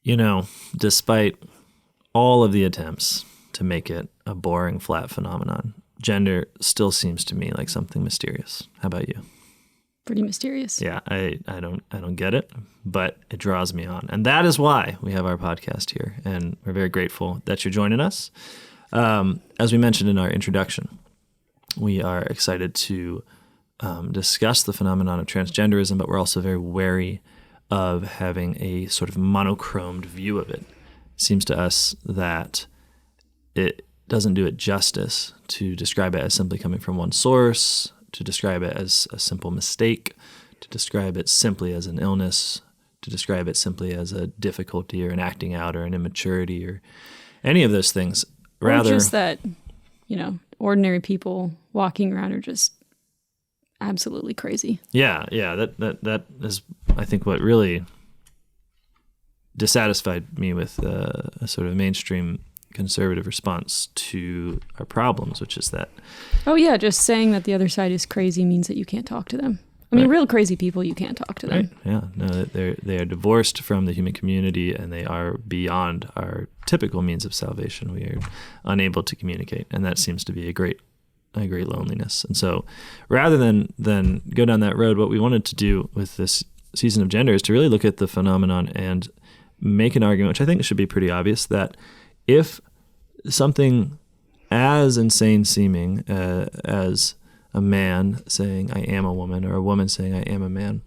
Despite all of the attempts to make it a boring, flat phenomenon, gender still seems to me like something mysterious. How about you? Pretty mysterious. Yeah, I don't get it, but it draws me on. And that is why we have our podcast here. And we're very grateful that you're joining us. As we mentioned in our introduction, we are excited to discuss the phenomenon of transgenderism, but we're also very wary of having a sort of monochromed view of it. It seems to us that it doesn't do it justice to describe it as simply coming from one source, to describe it as a simple mistake, to describe it simply as an illness, to describe it simply as a difficulty or an acting out or an immaturity or any of those things. Rather, or just that, ordinary people walking around are just absolutely crazy. Yeah. That is, I think, what really dissatisfied me with a sort of mainstream conservative response to our problems, which is that... Oh, yeah, just saying that the other side is crazy means that you can't talk to them. I mean, real crazy people, you can't talk to them. Right. Yeah, no, they are divorced from the human community, and they are beyond our typical means of salvation. We are unable to communicate, and that seems to be a great loneliness. And so rather than go down that road, what we wanted to do with this season of gender is to really look at the phenomenon and make an argument, which I think should be pretty obvious, that if something as insane seeming as a man saying I am a woman or a woman saying I am a man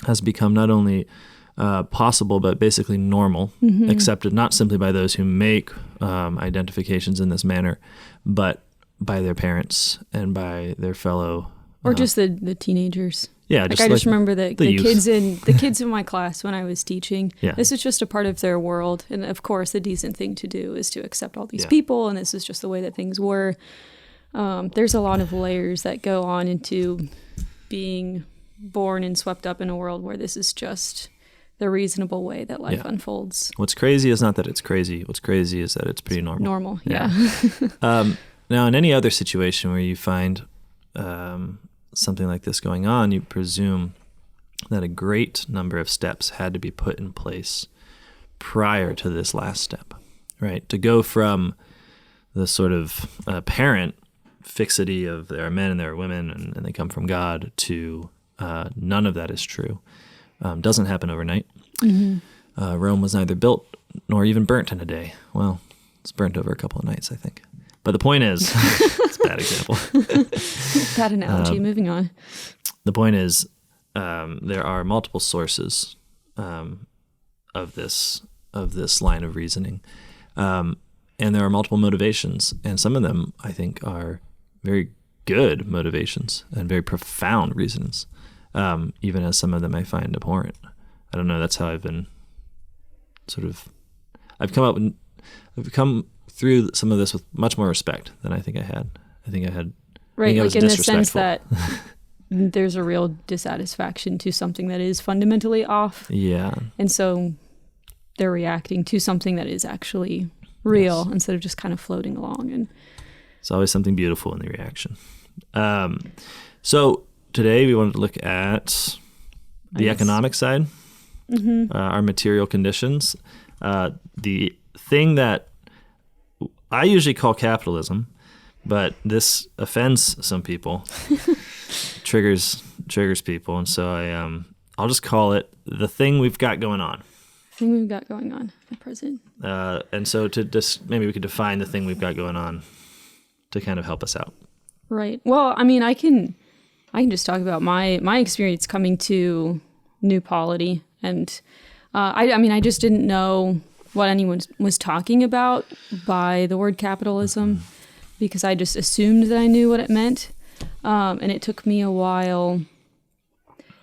has become not only possible but basically normal, accepted not simply by those who make identifications in this manner, but by their parents and by their fellow... Or just the teenagers. Yeah, I just remember the kids in my class when I was teaching. Yeah. This is just a part of their world, and of course, the decent thing to do is to accept all these people, and this is just the way that things were. There's a lot of layers that go on into being born and swept up in a world where this is just the reasonable way that life unfolds. What's crazy is not that it's crazy. What's crazy is that it's pretty normal. Normal, yeah. Now, in any other situation where you find something like this going on, you presume that a great number of steps had to be put in place prior to this last step, right? To go from the sort of apparent fixity of there are men and there are women and they come from God to none of that is true. Doesn't happen overnight. Rome was neither built nor even burnt in a day. Well, it's burnt over a couple of nights, I think. But the point is, it's a bad example. Bad analogy. Moving on. The point is, there are multiple sources of this line of reasoning, and there are multiple motivations, and some of them I think are very good motivations and very profound reasons, even as some of them I find abhorrent. I don't know. That's how I've been I've come through some of this with much more respect than I think I had. Right, like in the sense that there's a real dissatisfaction to something that is fundamentally off. Yeah. And so they're reacting to something that is actually real instead of just kind of floating along. And it's always something beautiful in the reaction. So today we wanted to look at the economic side, our material conditions, the thing that I usually call capitalism, but this offends some people, triggers people, and so I'll just call it the thing we've got going on. Thing we've got going on at present. And so maybe we could define the thing we've got going on to kind of help us out. Right. Well, I mean, I can just talk about my experience coming to New Polity, and I just didn't know what anyone was talking about by the word capitalism, because I just assumed that I knew what it meant. And it took me a while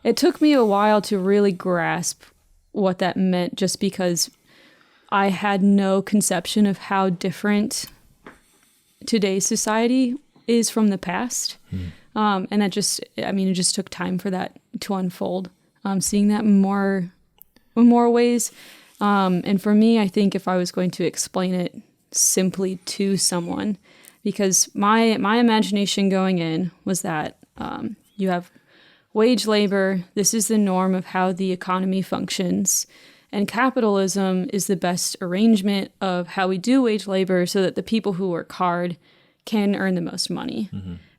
to really grasp what that meant, just because I had no conception of how different today's society is from the past. And that it just took time for that to unfold. Seeing that in more ways. And for me, I think if I was going to explain it simply to someone, because my imagination going in was that you have wage labor. This is the norm of how the economy functions. And capitalism is the best arrangement of how we do wage labor so that the people who work hard can earn the most money.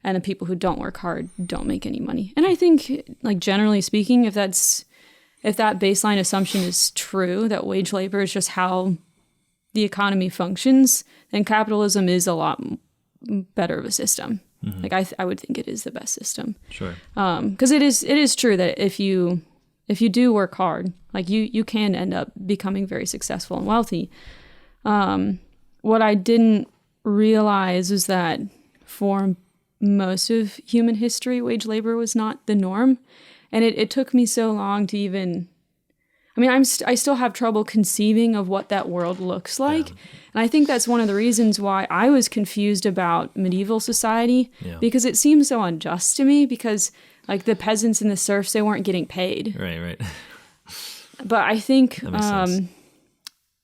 And the people who don't work hard don't make any money. And I think, like, generally speaking, if that baseline assumption is true, that wage labor is just how the economy functions, then capitalism is a lot better of a system. Like, I would think it is the best system. Sure. Because it is true that if you do work hard, like, you can end up becoming very successful and wealthy. What I didn't realize is that for most of human history, wage labor was not the norm. And it took me so long to even, I mean, I still have trouble conceiving of what that world looks like. And I think that's one of the reasons why I was confused about medieval society, because it seems so unjust to me, because, like, the peasants and the serfs, they weren't getting paid. Right. But I think, That makes sense.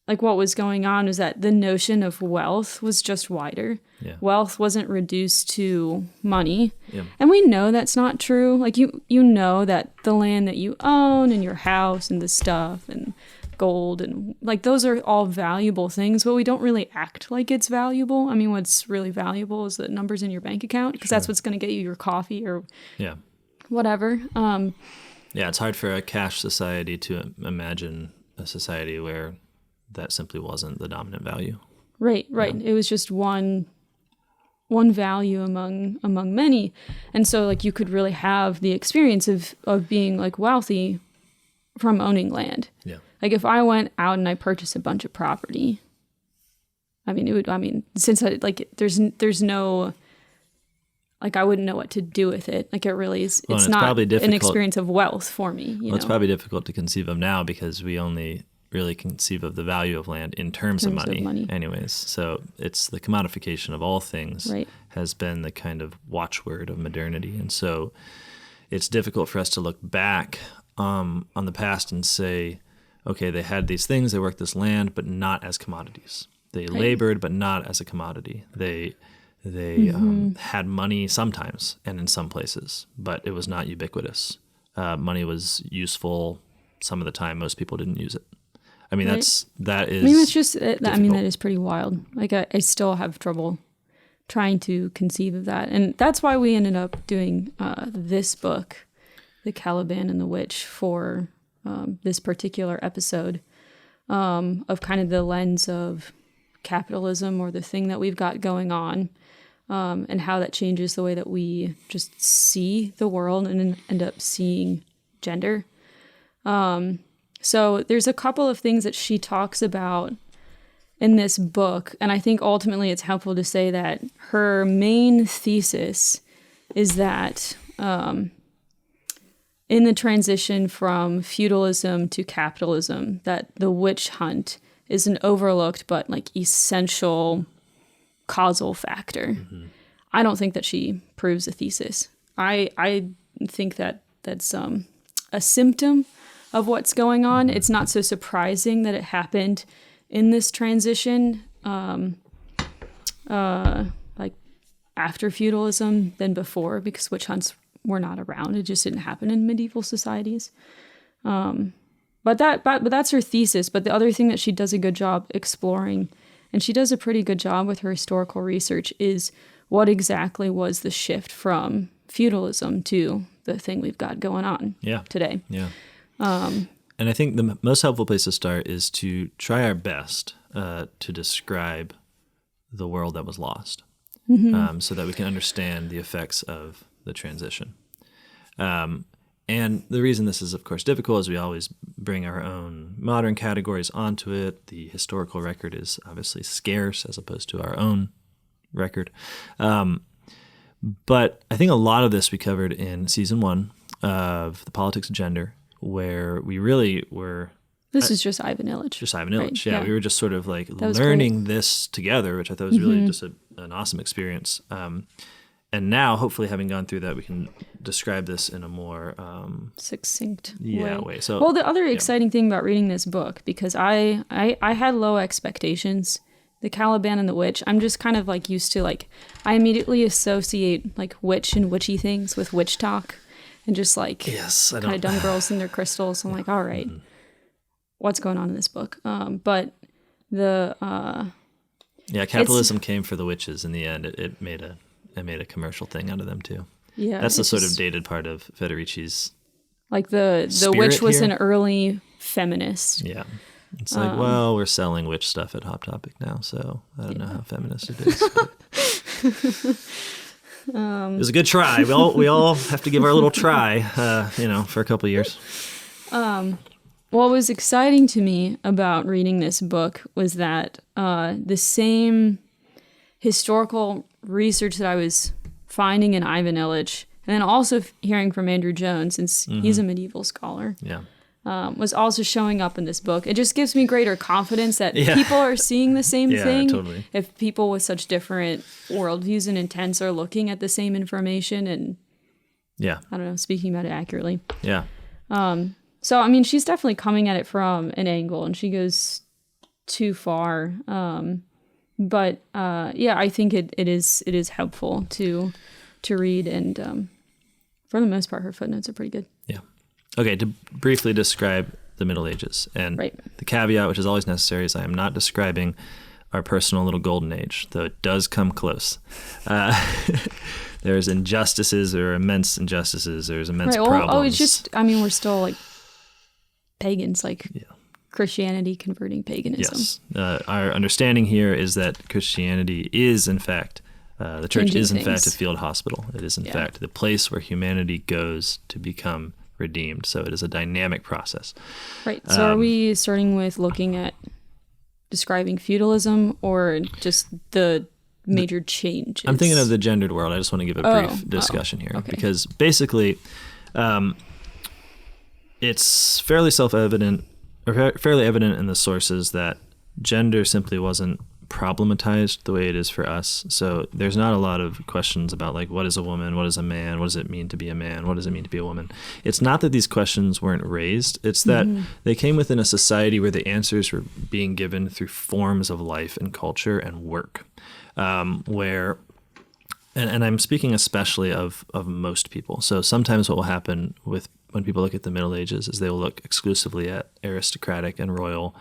like, what was going on was that the notion of wealth was just wider. Yeah. Wealth wasn't reduced to money. Yeah. And we know that's not true. Like, you know that the land that you own and your house and the stuff and gold and, like, those are all valuable things, but we don't really act like it's valuable. I mean, what's really valuable is the numbers in your bank account, because that's what's going to get you your coffee or whatever. Yeah, it's hard for a cash society to imagine a society where that simply wasn't the dominant value. Right. Yeah. It was just one value among many. And so, like, you could really have the experience of being, like, wealthy from owning land. Yeah. Like, if I went out and I purchased a bunch of property, since there's no, like, I wouldn't know what to do with it. Like, it really is, it's not probably difficult. An experience of wealth for me. It's probably difficult to conceive of now because we only really conceive of the value of land in terms of money anyways. So it's the commodification of all things has been the kind of watchword of modernity. And so it's difficult for us to look back on the past and say, okay, they had these things, they worked this land, but not as commodities. They labored, but not as a commodity. They had money sometimes and in some places, but it was not ubiquitous. Money was useful some of the time. Most people didn't use it. I mean, that is. I mean, that's just. I mean, that is pretty wild. Like, I still have trouble trying to conceive of that, and that's why we ended up doing this book, The Caliban and the Witch, for this particular episode, of kind of the lens of capitalism, or the thing that we've got going on, and how that changes the way that we just see the world and end up seeing gender. So there's a couple of things that she talks about in this book, and I think ultimately it's helpful to say that her main thesis is that in the transition from feudalism to capitalism, that the witch hunt is an overlooked but, like, essential causal factor. I don't think that she proves a thesis. I think that that's a symptom of what's going on. It's not so surprising that it happened in this transition, like, after feudalism than before, because witch hunts were not around. It just didn't happen in medieval societies. But that's her thesis. But the other thing that she does a good job exploring, and she does a pretty good job with her historical research, is what exactly was the shift from feudalism to the thing we've got going on today. Yeah. And I think the most helpful place to start is to try our best to describe the world that was lost, so that we can understand the effects of the transition. And the reason this is, of course, difficult is we always bring our own modern categories onto it. The historical record is obviously scarce as opposed to our own record. But I think a lot of this we covered in season 1 of The Politics of Gender, where we really were... This is just Ivan Illich. Just Ivan Illich, right? Yeah. We were just sort of like cool. learning this together, which I thought was really just an awesome experience. And now, hopefully, having gone through that, we can describe this in a more succinct way. So, well, the other exciting thing about reading this book, because I had low expectations. The Caliban and the Witch, I'm just kind of like used to, like, I immediately associate like witch and witchy things with witch talk, and just like kind of dumb girls and their crystals. I'm like, all right. what's going on in this book. But the capitalism came for the witches in the end. It made a commercial thing out of them too. Yeah, that's the sort of dated part of Federici's. Like the witch was an early feminist. Yeah. It's like, well, we're selling witch stuff at Hot Topic now, so I don't know how feminist it is. It was a good try. We all have to give our little try, for a couple of years. What was exciting to me about reading this book was that the same historical research that I was finding in Ivan Illich, and then also hearing from Andrew Jones, since he's a medieval scholar, was also showing up in this book. It just gives me greater confidence that people are seeing the same thing. Totally. If people with such different worldviews and intents are looking at the same information and, I don't know, speaking about it accurately. Yeah. So, I mean, she's definitely coming at it from an angle, and she goes too far. But I think it is helpful to read, and for the most part, her footnotes are pretty good. Yeah. Okay, to briefly describe the Middle Ages, and the caveat, which is always necessary, is I am not describing our personal little golden age, though it does come close. There's injustices, there are immense injustices, there's immense problems. Oh, it's just, I mean, we're still like pagans, like Christianity converting paganism. Yes. Our understanding here is that Christianity is, in fact, the church Changing is, in things. fact, a field hospital. It is, in fact, the place where humanity goes to become redeemed. So it is a dynamic process. Right. So are we starting with looking at describing feudalism or just the major changes? I'm thinking of the gendered world. I just want to give a brief discussion here because basically it's fairly self-evident or fairly evident in the sources that gender simply wasn't problematized the way it is for us. So there's not a lot of questions about like, what is a woman? What is a man? What does it mean to be a man? What does it mean to be a woman? It's not that these questions weren't raised. It's that they came within a society where the answers were being given through forms of life and culture and work, where, and I'm speaking especially of most people. So sometimes what will happen when people look at the Middle Ages is they will look exclusively at aristocratic and royal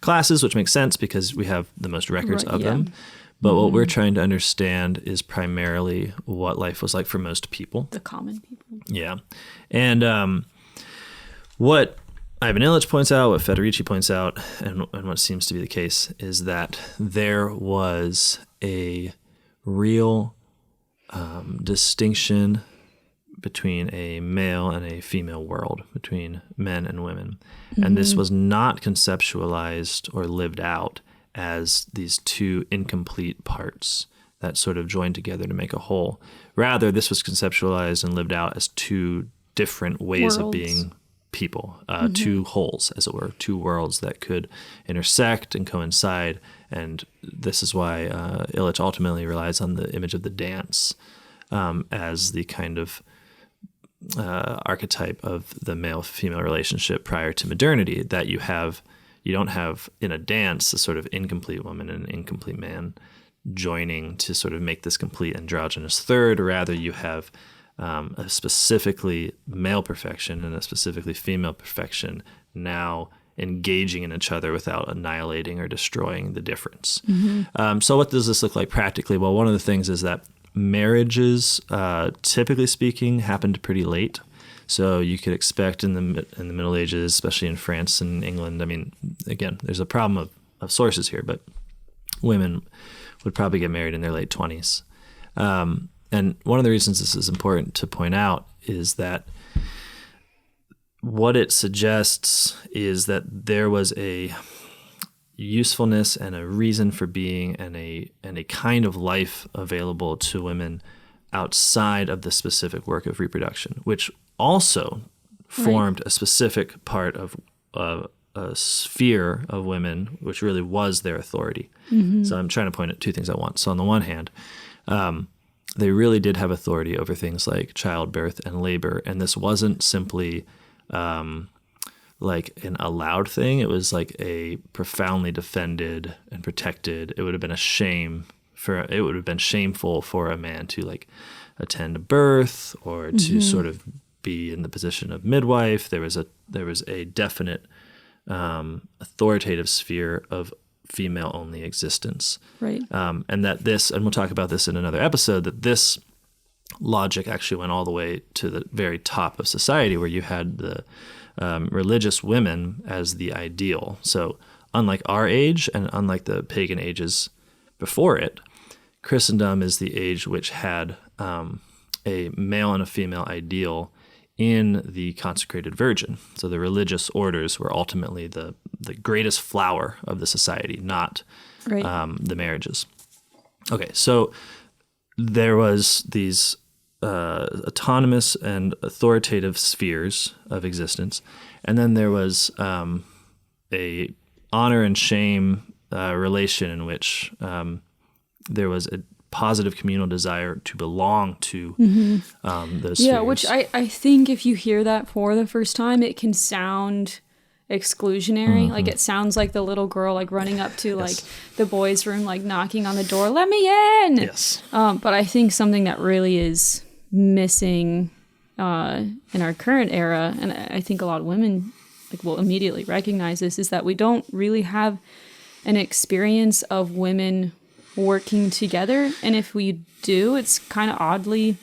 classes, which makes sense because we have the most records of them. But what we're trying to understand is primarily what life was like for most people. The common people. Yeah. And what Ivan Illich points out, what Federici points out, and what seems to be the case is that there was a real distinction between a male and a female world, between men and women. And this was not conceptualized or lived out as these two incomplete parts that sort of joined together to make a whole. Rather, this was conceptualized and lived out as two different ways of being people, two wholes, as it were, two worlds that could intersect and coincide. And this is why Illich ultimately relies on the image of the dance as the kind of archetype of the male-female relationship prior to modernity, that you don't have in a dance a sort of incomplete woman and an incomplete man joining to sort of make this complete androgynous third. Rather, you have a specifically male perfection and a specifically female perfection now engaging in each other without annihilating or destroying the difference. So what does this look like practically? Well, one of the things is that marriages, typically speaking, happened pretty late. So you could expect in the Middle Ages, especially in France and England, I mean, again, there's a problem of sources here, but women would probably get married in their late 20s. And one of the reasons this is important to point out is that what it suggests is that there was a usefulness and a reason for being and a kind of life available to women outside of the specific work of reproduction, which also formed a specific part of a sphere of women, which really was their authority. So I'm trying to point at two things at once. So on the one hand, they really did have authority over things like childbirth and labor, and this wasn't simply like an allowed thing. It was like a profoundly defended and protected. It would have been shameful for a man to like attend a birth or to sort of be in the position of midwife. There was a definite authoritative sphere of female-only existence. Right. And that this, and we'll talk about this in another episode, that this logic actually went all the way to the very top of society, where you had the religious women as the ideal. So unlike our age and unlike the pagan ages before it, Christendom is the age which had a male and a female ideal in the consecrated virgin. So the religious orders were ultimately the greatest flower of the society, not the marriages. Okay, so there was these autonomous and authoritative spheres of existence, and then there was a honor and shame relation in which there was a positive communal desire to belong to those spheres. Yeah, which I think if you hear that for the first time, it can sound exclusionary. Like it sounds like the little girl like running up to like the boys' room, like knocking on the door, "Let me in." Yes. But I think something that really is missing in our current era, and I think a lot of women like will immediately recognize this, is that we don't really have an experience of women working together, and if we do, it's kind of oddly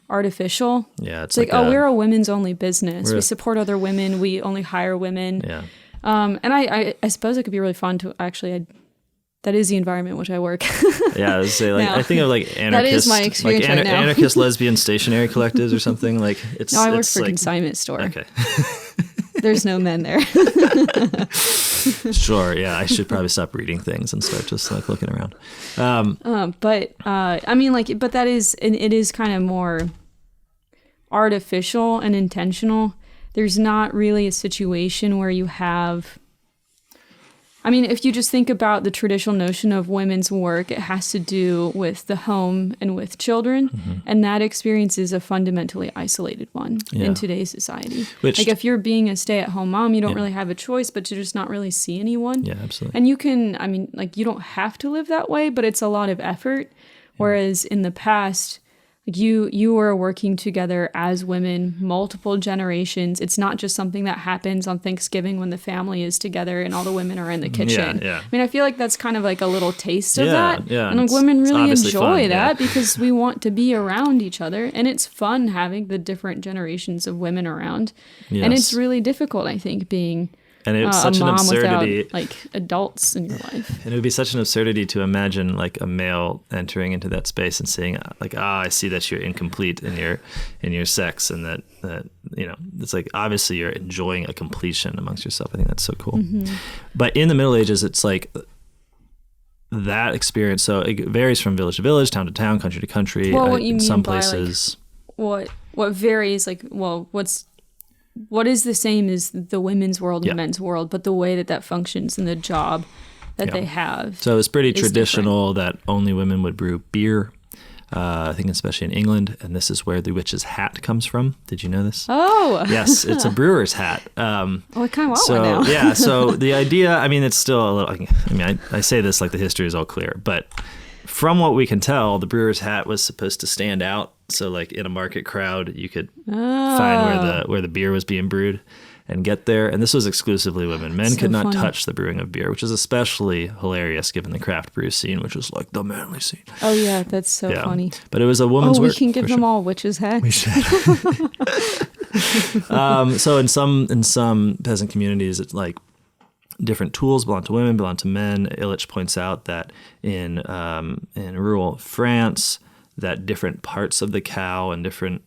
artificial. Yeah, it's like we're a women's only business. We support other women. We only hire women. Yeah. And I suppose it could be really fun to actually. That is the environment in which I work. Yeah, I would say like I think of like anarchist, that is my experience like right now. anarchist lesbian stationery collectives or something. Like it's. No, I work it's for a like, consignment store. Okay. There's no men there. Sure. Yeah, I should probably stop reading things and start just like looking around. But I mean, like, but that is, it is kind of more artificial and intentional. There's not really a situation where you have. I mean, if you just think about the traditional notion of women's work, it has to do with the home and with children. And that experience is a fundamentally isolated one in today's society. Like if you're being a stay-at-home mom, you don't really have a choice but to just not really see anyone. Yeah, absolutely. And you can, I mean, like you don't have to live that way, but it's a lot of effort. Whereas in the past, like you were working together as women, multiple generations. It's not just something that happens on Thanksgiving when the family is together and all the women are in the kitchen. Yeah. I mean, I feel like that's kind of like a little taste of that. Yeah. And like women really enjoy fun, that because we want to be around each other. And it's fun having the different generations of women around. Yes. And it's really difficult, I think, being and it's such an absurdity, without, like adults in your life. And it would be such an absurdity to imagine like a male entering into that space and saying like, I see that you're incomplete in your sex, and that you know, it's like obviously you're enjoying a completion amongst yourself. I think that's so cool. But in the Middle Ages, it's like that experience. So it varies from village to village, town to town, country to country. Well, what you mean some by places, like, what varies, like, well, what is the same as the women's world and the men's world, but the way that functions and the job that they have. So it's pretty traditional that only women would brew beer. I think especially in England, and this is where the witch's hat comes from. Did you know this? Oh, yes, it's a brewer's hat. I kind of want one now. Yeah, so the idea, I mean, it's still a little. I mean, I say this like the history is all clear, but from what we can tell, the brewer's hat was supposed to stand out. So like in a market crowd, you could find where the beer was being brewed and get there. And this was exclusively women. Men could not touch the brewing of beer, which is especially hilarious given the craft brew scene, which was like the manly scene. Oh yeah, that's so funny. But it was a woman's work. We can give them all witches' hats. We should. So in some peasant communities, it's like different tools belong to women, belong to men. Illich points out that in rural France, that different parts of the cow and different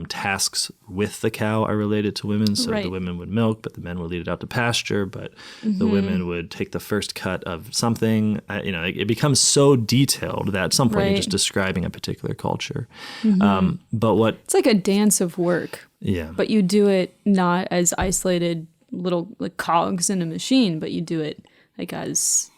tasks with the cow are related to women. So the women would milk, but the men would lead it out to pasture. But the women would take the first cut of something. It becomes so detailed that at some point you're just describing a particular culture. But it's like a dance of work. Yeah. But you do it not as isolated little like cogs in a machine, but you do it like as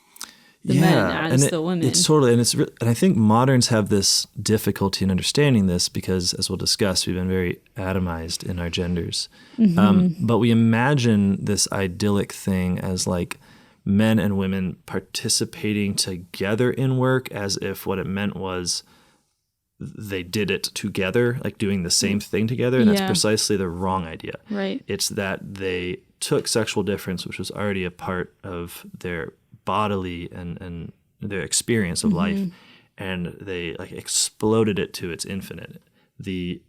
the men as the women. It's totally, and I think moderns have this difficulty in understanding this because, as we'll discuss, we've been very atomized in our genders. But we imagine this idyllic thing as like men and women participating together in work, as if what it meant was they did it together, like doing the same thing together. And that's precisely the wrong idea. Right. It's that they took sexual difference, which was already a part of their bodily and their experience of life, and they like exploded it to its infinite. They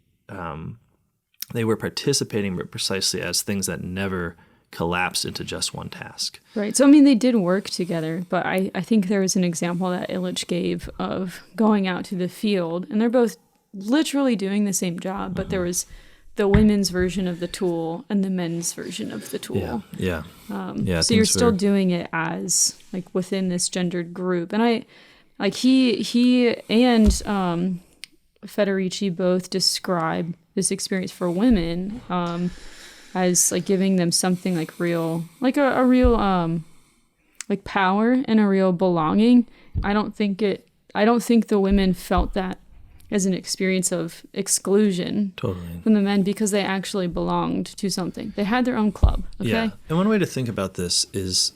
were participating precisely as things that never collapsed into just one task. Right. So, I mean, they did work together, but I think there was an example that Illich gave of going out to the field, and they're both literally doing the same job, but there was the women's version of the tool and the men's version of the tool. Yeah. So you're still doing it as like within this gendered group. And he and Federici both describe this experience for women as like giving them something like real, like a real like power and a real belonging. I don't think the women felt that as an experience of exclusion from the men, because they actually belonged to something. They had their own club. Okay? Yeah. And one way to think about this is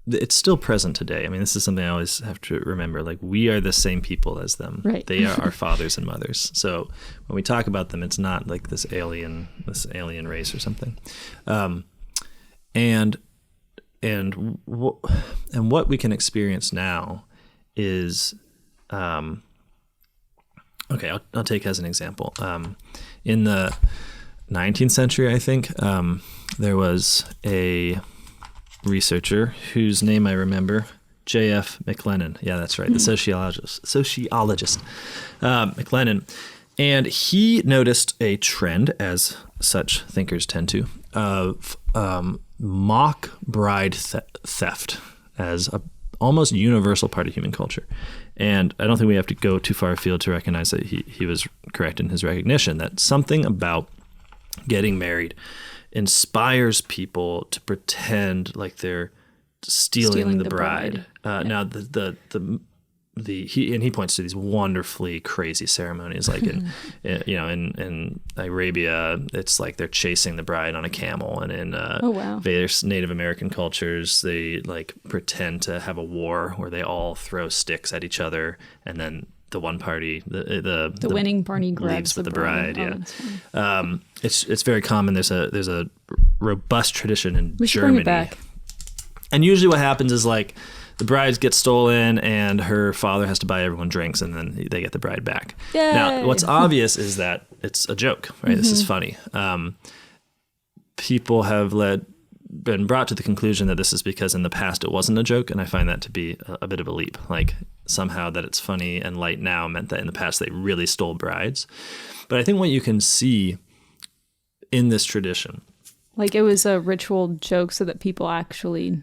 it's still present today. I mean, this is something I always have to remember. Like, we are the same people as them. Right. They are our fathers and mothers. So when we talk about them, it's not like this alien race or something. And what we can experience now is, okay, I'll take as an example. In the 19th century, I think, there was a researcher whose name I remember, J.F. McLennan. Yeah, that's right, the sociologist, McLennan. And he noticed a trend, as such thinkers tend to, of mock bride theft as a almost universal part of human culture. And I don't think we have to go too far afield to recognize that he was correct in his recognition that something about getting married inspires people to pretend like they're stealing the bride. Now he points to these wonderfully crazy ceremonies, like in Arabia, it's like they're chasing the bride on a camel, and in various Native American cultures, they like pretend to have a war where they all throw sticks at each other, and then the one party, the winning party grabs with the bride. Oh, it's very common. There's a robust tradition in we should Germany. Bring it back. And usually what happens is like the bride gets stolen and her father has to buy everyone drinks, and then they get the bride back. Yay. Now, what's obvious is that it's a joke, right? This is funny. People have been brought to the conclusion that this is because in the past it wasn't a joke, and I find that to be a bit of a leap. Like, somehow that it's funny and light now meant that in the past they really stole brides. But I think what you can see in this tradition, like it was a ritual joke so that people actually...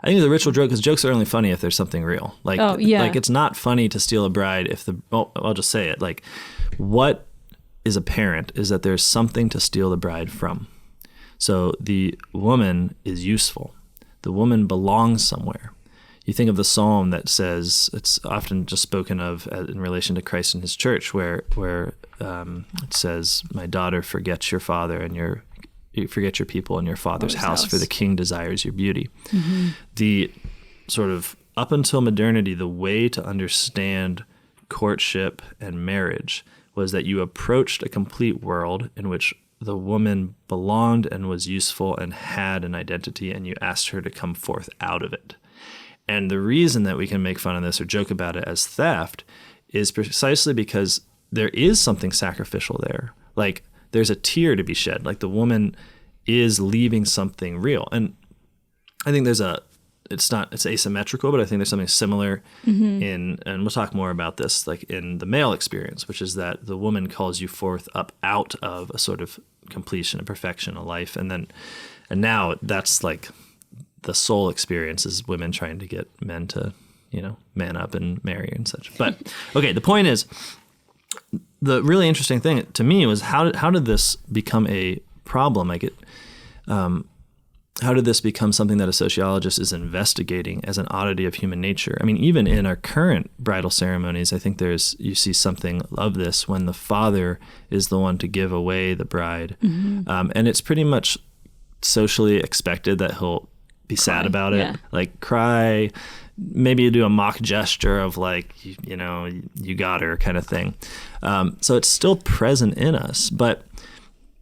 I think the ritual joke, because jokes are only funny if there's something real. Like, like it's not funny to steal a bride if I'll just say it. Like, what is apparent is that there's something to steal the bride from. So the woman is useful. The woman belongs somewhere. You think of the psalm that says, it's often just spoken of in relation to Christ and his church, where it says, "My daughter, forget your father and you forget your people and your father's house, for the king desires your beauty." Mm-hmm. The sort of, up until modernity, the way to understand courtship and marriage was that you approached a complete world in which the woman belonged and was useful and had an identity, and you asked her to come forth out of it. And the reason that we can make fun of this or joke about it as theft is precisely because there is something sacrificial there. Like, there's a tear to be shed. Like, the woman is leaving something real. And I think it's asymmetrical, but I think there's something similar and we'll talk more about this, like in the male experience, which is that the woman calls you forth up out of a sort of completion, a perfection, a life. And now that's like the soul experience is women trying to get men to, man up and marry and such. But okay, the point is, the really interesting thing to me was how did this become a problem? Like, how did this become something that a sociologist is investigating as an oddity of human nature? I mean, even in our current bridal ceremonies, I think you see something of this when the father is the one to give away the bride. Mm-hmm. And it's pretty much socially expected that he'll be sad about it, like cry. Maybe you do a mock gesture of like, you got her kind of thing. So it's still present in us. But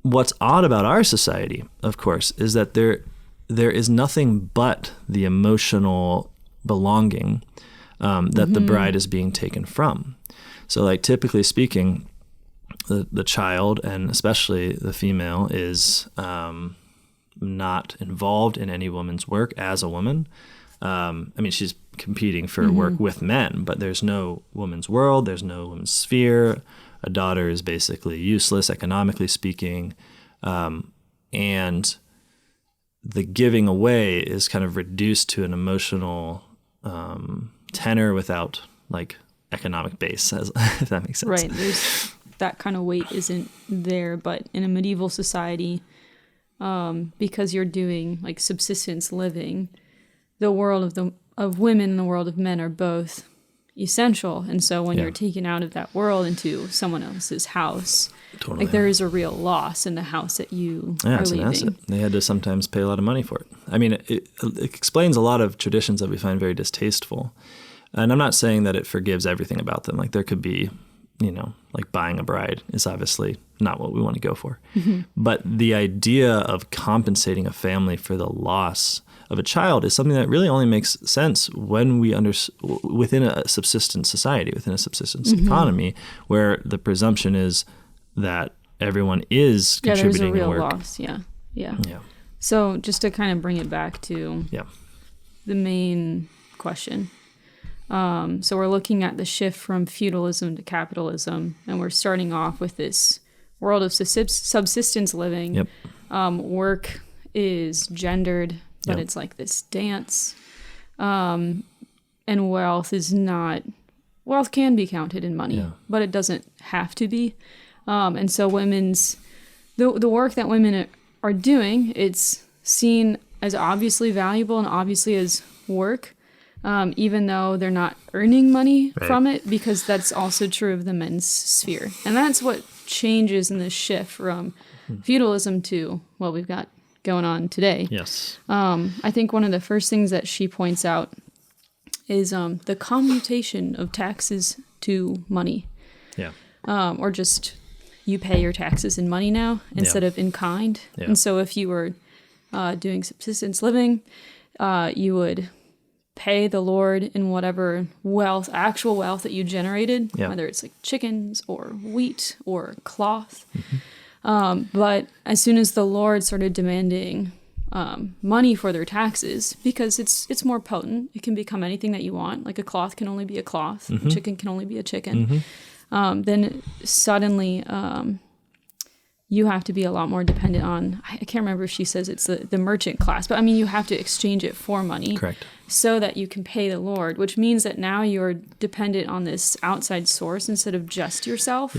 what's odd about our society, of course, is that there is nothing but the emotional belonging that the bride is being taken from. So, like, typically speaking, the child, and especially the female, is not involved in any woman's work as a woman. I mean, she's competing for work with men, but there's no woman's world, there's no woman's sphere. A daughter is basically useless, economically speaking, and the giving away is kind of reduced to an emotional tenor without, like, economic base, if that makes sense. Right. There's that kind of weight isn't there, but in a medieval society, because you're doing, like, subsistence living, the world of women and the world of men are both essential. And so when you're taken out of that world into someone else's house, like, there is a real loss in the house that you are it's leaving. an asset. They had to sometimes pay a lot of money for it. I mean, it explains a lot of traditions that we find very distasteful. And I'm not saying that it forgives everything about them. Like, there could be, like, buying a bride is obviously not what we want to go for. But the idea of compensating a family for the loss of a child is something that really only makes sense when we within a subsistence society, within a subsistence economy, where the presumption is that everyone is contributing there's a real in work. loss. Yeah. So just to kind of bring it back to the main question. So we're looking at the shift from feudalism to capitalism, and we're starting off with this world of subsistence living. Work is gendered, but it's like this dance. And wealth is not... Wealth can be counted in money, but it doesn't have to be. And so the work that women are doing, it's seen as obviously valuable and obviously as work, even though they're not earning money from it, because that's also true of the men's sphere. And that's what changes in this shift from feudalism to what we've got going on today. Yes. I think one of the first things that she points out is the commutation of taxes to money. Or just you pay your taxes in money now instead of in kind. And so if you were doing subsistence living, you would pay the Lord in whatever actual wealth that you generated, whether it's like chickens or wheat or cloth. But as soon as the Lord started demanding money for their taxes, because it's more potent, it can become anything that you want. Like, a cloth can only be a cloth, a chicken can only be a chicken. Then suddenly you have to be a lot more dependent on, I can't remember if she says it's the merchant class, but I mean, you have to exchange it for money. Correct. So that you can pay the Lord, which means that now you're dependent on this outside source instead of just yourself.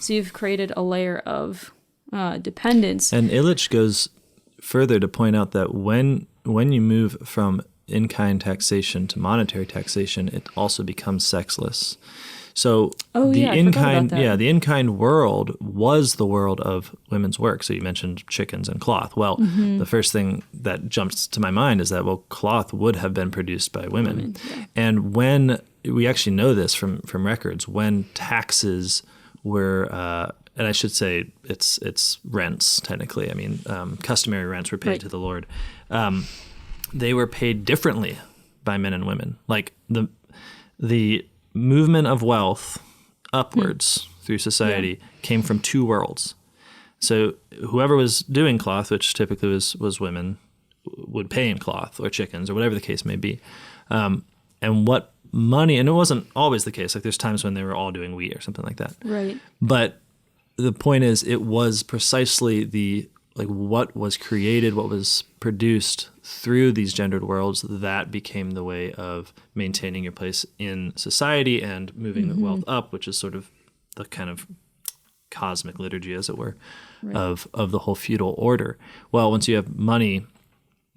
So you've created a layer of dependence. And Illich goes further to point out that when you move from in-kind taxation to monetary taxation, it also becomes sexless. So the in-kind world was the world of women's work. So you mentioned chickens and cloth. Well, the first thing that jumps to my mind is that, well, cloth would have been produced by women. And when we actually know this from records, when taxes were and I should say it's rents, technically. I mean, customary rents were paid to the Lord. They were paid differently by men and women. Like, the movement of wealth upwards through society came from two worlds. So whoever was doing cloth, which typically was women, would pay in cloth or chickens or whatever the case may be. And what money, and it wasn't always the case. Like, there's times when they were all doing wheat or something like that. Right. But the point is, it was precisely what was created, what was produced through these gendered worlds, that became the way of maintaining your place in society and moving the wealth up, which is sort of the kind of cosmic liturgy, as it were, of the whole feudal order. Well, once you have money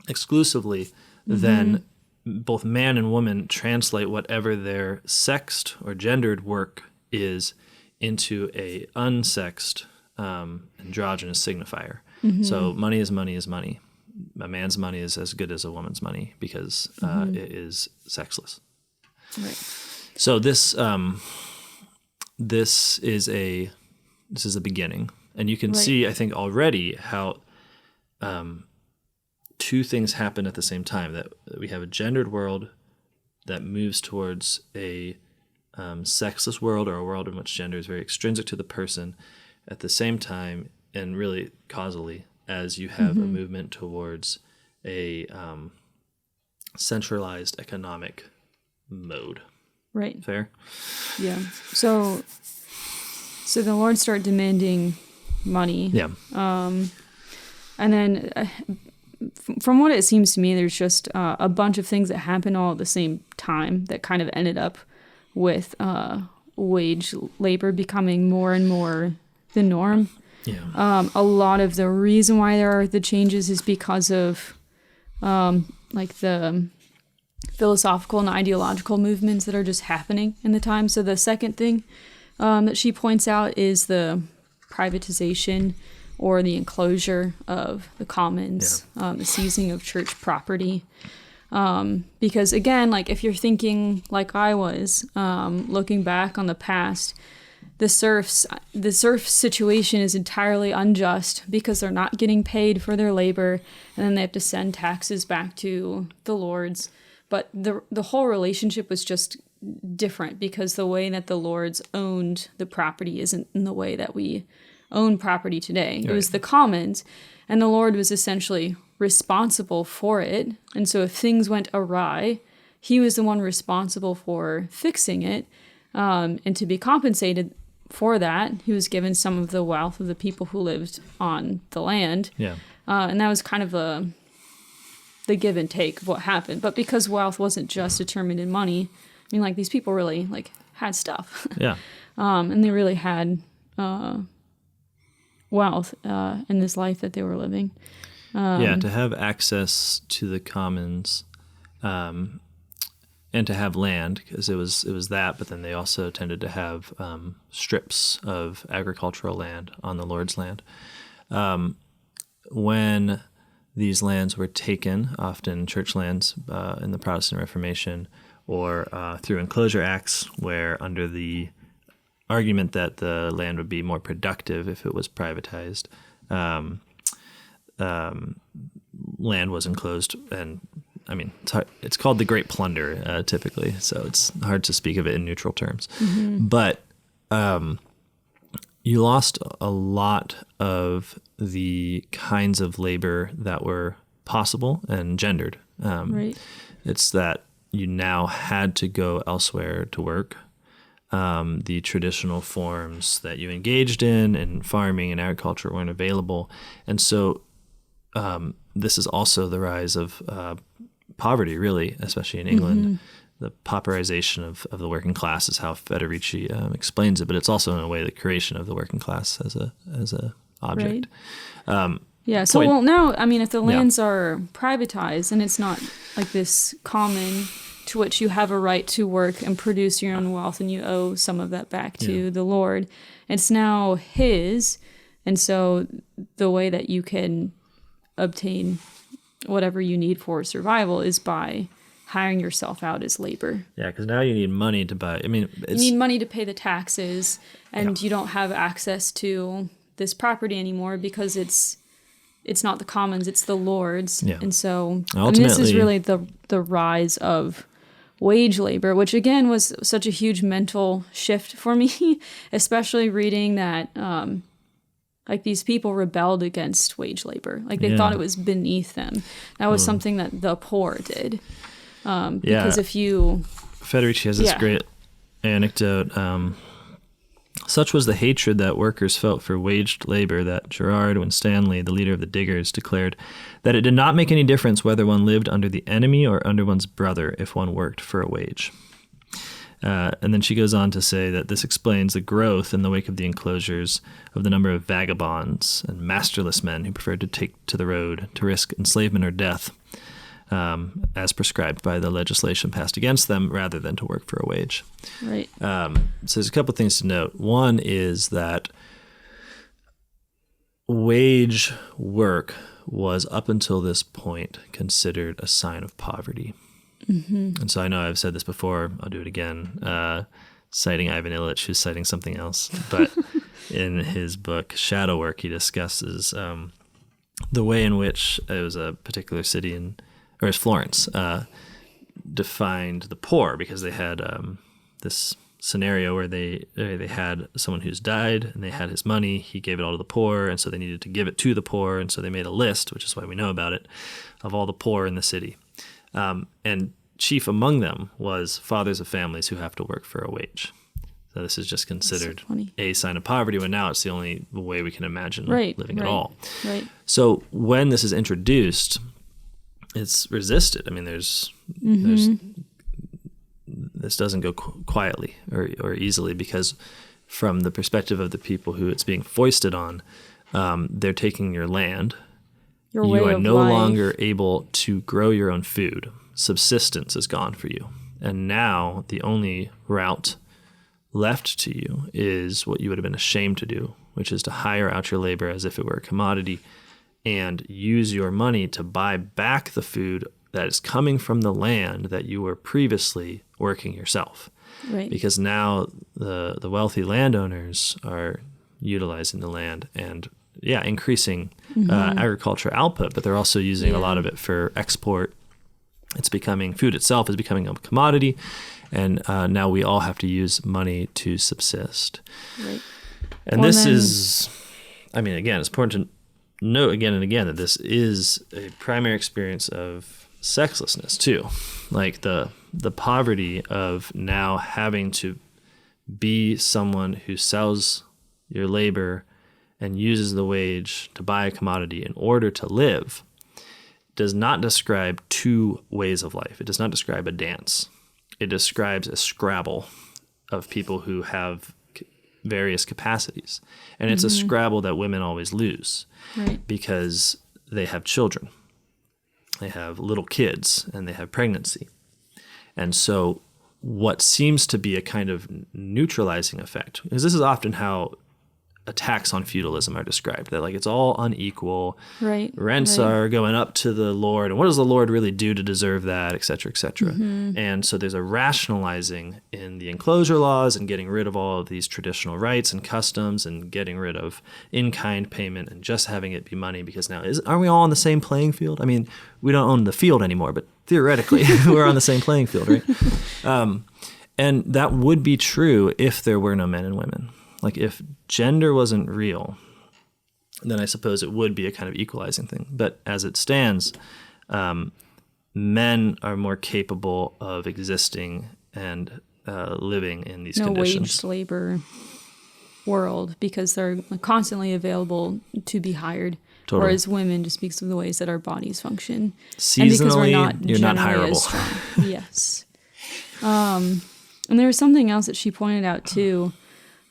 exclusively, then both man and woman translate whatever their sexed or gendered work is into a unsexed androgynous signifier. So money is money is money. A man's money is as good as a woman's money because it is sexless. Right. So this is a beginning, And you can see, I think, already how two things happen at the same time. That we have a gendered world that moves towards a sexless world, or a world in which gender is very extrinsic to the person, at the same time, and really causally, as you have a movement towards a centralized economic mode. Right. Fair? Yeah. So the Lords start demanding money. Yeah. And then from what it seems to me, there's just a bunch of things that happen all at the same time that kind of ended up with wage labor becoming more and more the norm. Yeah. A lot of the reason why there are the changes is because of like the philosophical and ideological movements that are just happening in the time. So the second thing that she points out is the privatization or the enclosure of the commons, the seizing of church property. Because again, like if you're thinking like I was, looking back on the past, the serf situation is entirely unjust because they're not getting paid for their labor, and then they have to send taxes back to the lords. But the whole relationship was just different because the way that the lords owned the property isn't in the way that we own property today. Right. It was the commons, and the lord was essentially responsible for it. And so if things went awry, he was the one responsible for fixing it. And to be compensated for that, he was given some of the wealth of the people who lived on the land. Yeah. And that was kind of the give and take of what happened. But because wealth wasn't just determined in money, I mean, like, these people really, like, had stuff. Yeah. And they really had wealth in this life that they were living. To have access to the commons and to have land, because it was that, but then they also tended to have strips of agricultural land on the Lord's land. When these lands were taken, often church lands in the Protestant Reformation, or through enclosure acts, where under the argument that the land would be more productive if it was privatized, land was enclosed, and I mean, it's called the Great Plunder typically, so it's hard to speak of it in neutral terms. Mm-hmm. But you lost a lot of the kinds of labor that were possible and gendered. Right. It's that you now had to go elsewhere to work. The traditional forms that you engaged in farming and agriculture weren't available. And so this is also the rise of poverty, really, especially in England. Mm-hmm. The pauperization of the working class is how Federici explains it, but it's also in a way the creation of the working class as a object. Right. Well, now, I mean, if the lands are privatized and it's not like this common to which you have a right to work and produce your own wealth, and you owe some of that back to the Lord, it's now his, and so the way that you can obtain whatever you need for survival is by hiring yourself out as labor. Yeah, because now you need money to buy. I mean, you need money to pay the taxes, and you don't have access to this property anymore because it's not the commons, it's the lords. Yeah. And so this is really the rise of wage labor, which again was such a huge mental shift for me, especially reading that like these people rebelled against wage labor. Like they thought it was beneath them. That was something that the poor did. Because if you... Federici has this great anecdote. Such was the hatred that workers felt for waged labor that Gerard Winstanley, the leader of the diggers, declared that it did not make any difference whether one lived under the enemy or under one's brother if one worked for a wage. And then she goes on to say that this explains the growth in the wake of the enclosures of the number of vagabonds and masterless men who preferred to take to the road to risk enslavement or death, as prescribed by the legislation passed against them, rather than to work for a wage. Right. So there's a couple of things to note. One is that wage work was up until this point considered a sign of poverty. Mm-hmm. And so I know I've said this before, I'll do it again, citing Ivan Illich, who's citing something else. But in his book Shadow Work, he discusses the way in which it was a particular city it was Florence, defined the poor, because they had this scenario where they had someone who's died and they had his money. He gave it all to the poor, and so they needed to give it to the poor, and so they made a list, which is why we know about it, of all the poor in the city. And chief among them was fathers of families who have to work for a wage. So this is just considered a sign of poverty, when now it's the only way we can imagine living at all. Right. So when this is introduced, it's resisted. I mean, there's this doesn't go quietly or easily, because from the perspective of the people who it's being foisted on, they're taking your land. Your way you are of no life. longer able to grow your own food. Subsistence is gone for you. And now the only route left to you is what you would have been ashamed to do, which is to hire out your labor as if it were a commodity and use your money to buy back the food that is coming from the land that you were previously working yourself. Right. Because now the wealthy landowners are utilizing the land and increasing agriculture output, but they're also using a lot of it for export. It's becoming, food itself is becoming a commodity, and now we all have to use money to subsist. Right. And this is, I mean, again, it's important to note again and again that this is a primary experience of sexlessness too. Like the poverty of now having to be someone who sells your labor and uses the wage to buy a commodity in order to live does not describe two ways of life. It does not describe a dance. It describes a scrabble of people who have various capacities. And it's a scrabble that women always lose because they have children. They have little kids and they have pregnancy. And so what seems to be a kind of neutralizing effect, because this is often how attacks on feudalism are described, that like it's all unequal. Right. Rents are going up to the Lord, and what does the Lord really do to deserve that, et cetera, et cetera. And so there's a rationalizing in the enclosure laws and getting rid of all of these traditional rights and customs and getting rid of in-kind payment and just having it be money, because now aren't we all on the same playing field? I mean, we don't own the field anymore, but theoretically we're on the same playing field, right? And that would be true if there were no men and women. Like if gender wasn't real, then I suppose it would be a kind of equalizing thing. But as it stands, men are more capable of existing and living in these conditions. No wage labor world, because they're constantly available to be hired. Totally. Whereas women, just because of the ways that our bodies function. Seasonally, and because we're not you're not generally hireable. as strong. Yes. And there was something else that she pointed out too.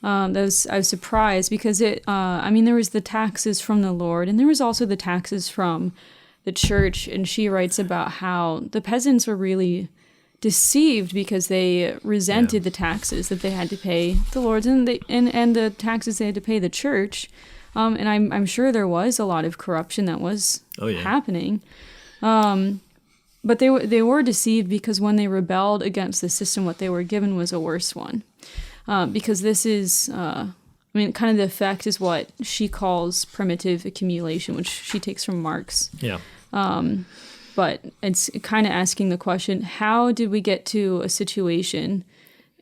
I was surprised because there was the taxes from the Lord, and there was also the taxes from the church. And she writes about how the peasants were really deceived because they resented the taxes that they had to pay the Lord and the taxes they had to pay the church. And I'm sure there was a lot of corruption that was happening. But they were deceived because when they rebelled against the system, what they were given was a worse one. Because this is, kind of the effect is what she calls primitive accumulation, which she takes from Marx. Yeah. But it's kind of asking the question, how did we get to a situation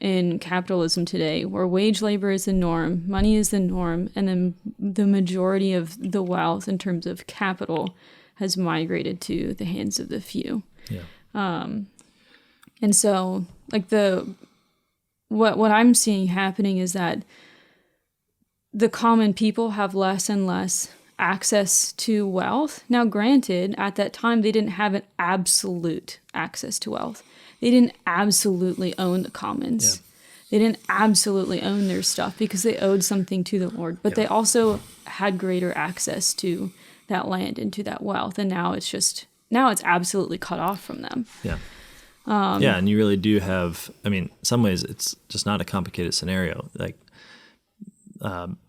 in capitalism today where wage labor is the norm, money is the norm, and then the majority of the wealth in terms of capital has migrated to the hands of the few? Yeah. And so, like what I'm seeing happening is that the common people have less and less access to wealth. Now, granted, at that time, they didn't have an absolute access to wealth. They didn't absolutely own the commons. Yeah. They didn't absolutely own their stuff because they owed something to the Lord. But they also had greater access to that land and to that wealth. And now it's absolutely cut off from them. Yeah. And you really do have, in some ways it's just not a complicated scenario. Like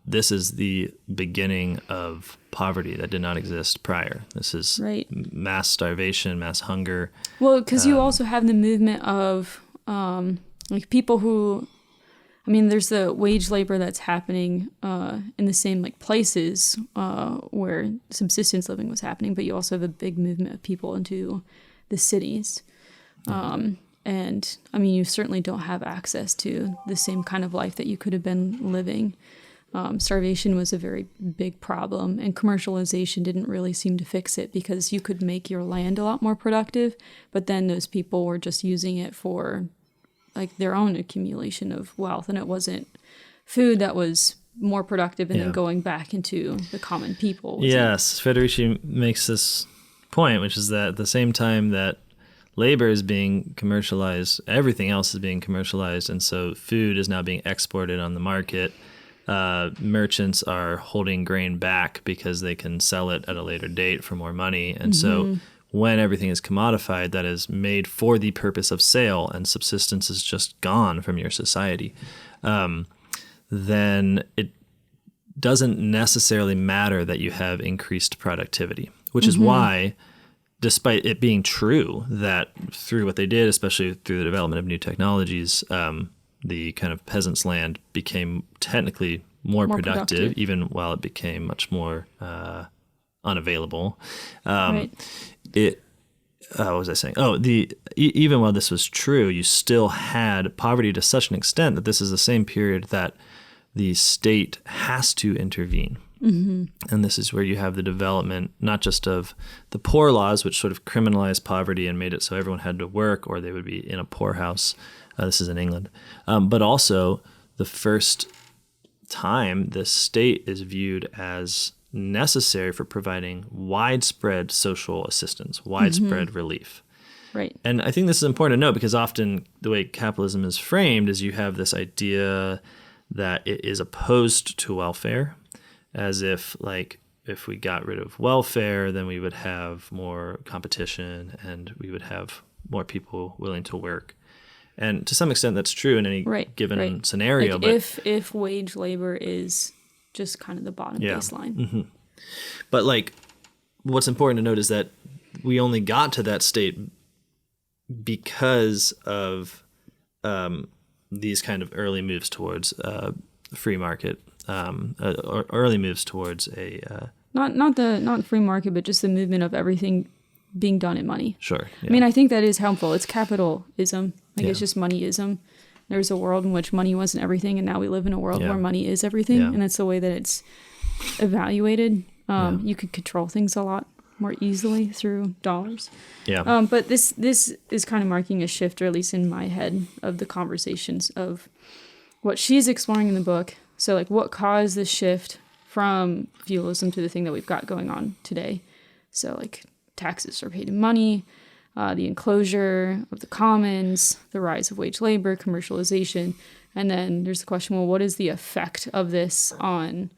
this is the beginning of poverty that did not exist prior. This is mass starvation, mass hunger. Well, because you also have the movement of people who, I mean, there's the wage labor that's happening in the same like places where subsistence living was happening, but you also have a big movement of people into the cities. And I mean, you certainly don't have access to the same kind of life that you could have been living. Starvation was a very big problem, and commercialization didn't really seem to fix it, because you could make your land a lot more productive, but then those people were just using it for like their own accumulation of wealth, and it wasn't food that was more productive and then going back into the common people. Yes, Federici makes this point, which is that at the same time that labor is being commercialized, everything else is being commercialized, and so food is now being exported on the market. Merchants are holding grain back because they can sell it at a later date for more money. And so when everything is commodified, that is made for the purpose of sale, and subsistence is just gone from your society, then it doesn't necessarily matter that you have increased productivity, which is why, despite it being true that through what they did, especially through the development of new technologies, the kind of peasant's land became technically more productive, even while it became much more unavailable. What was I saying? Even while this was true, you still had poverty to such an extent that this is the same period that the state has to intervene. And this is where you have the development, not just of the poor laws, which sort of criminalized poverty and made it so everyone had to work or they would be in a poorhouse. This is in England. But also the first time the state is viewed as necessary for providing widespread social assistance, widespread relief. Right. And I think this is important to note, because often the way capitalism is framed is you have this idea that it is opposed to welfare, as if like if we got rid of welfare, then we would have more competition and we would have more people willing to work. And to some extent, that's true in any given scenario. Like but if wage labor is just kind of the bottom baseline. But like, what's important to note is that we only got to that state because of these kind of early moves towards free market, or early moves towards a not free market, but just the movement of everything being done in money. Sure. Yeah. I mean, I think that is helpful. It's capitalism. It's just moneyism. There's a world in which money wasn't everything, and now we live in a world where money is everything, and that's the way that it's evaluated. You could control things a lot more easily through dollars. Yeah. But this is kind of marking a shift, or at least in my head, of the conversations of what she's exploring in the book. So, like, what caused the shift from feudalism to the thing that we've got going on today? So, like, taxes are paid in money, the enclosure of the commons, the rise of wage labor, commercialization, and then there's the question, well, what is the effect of this on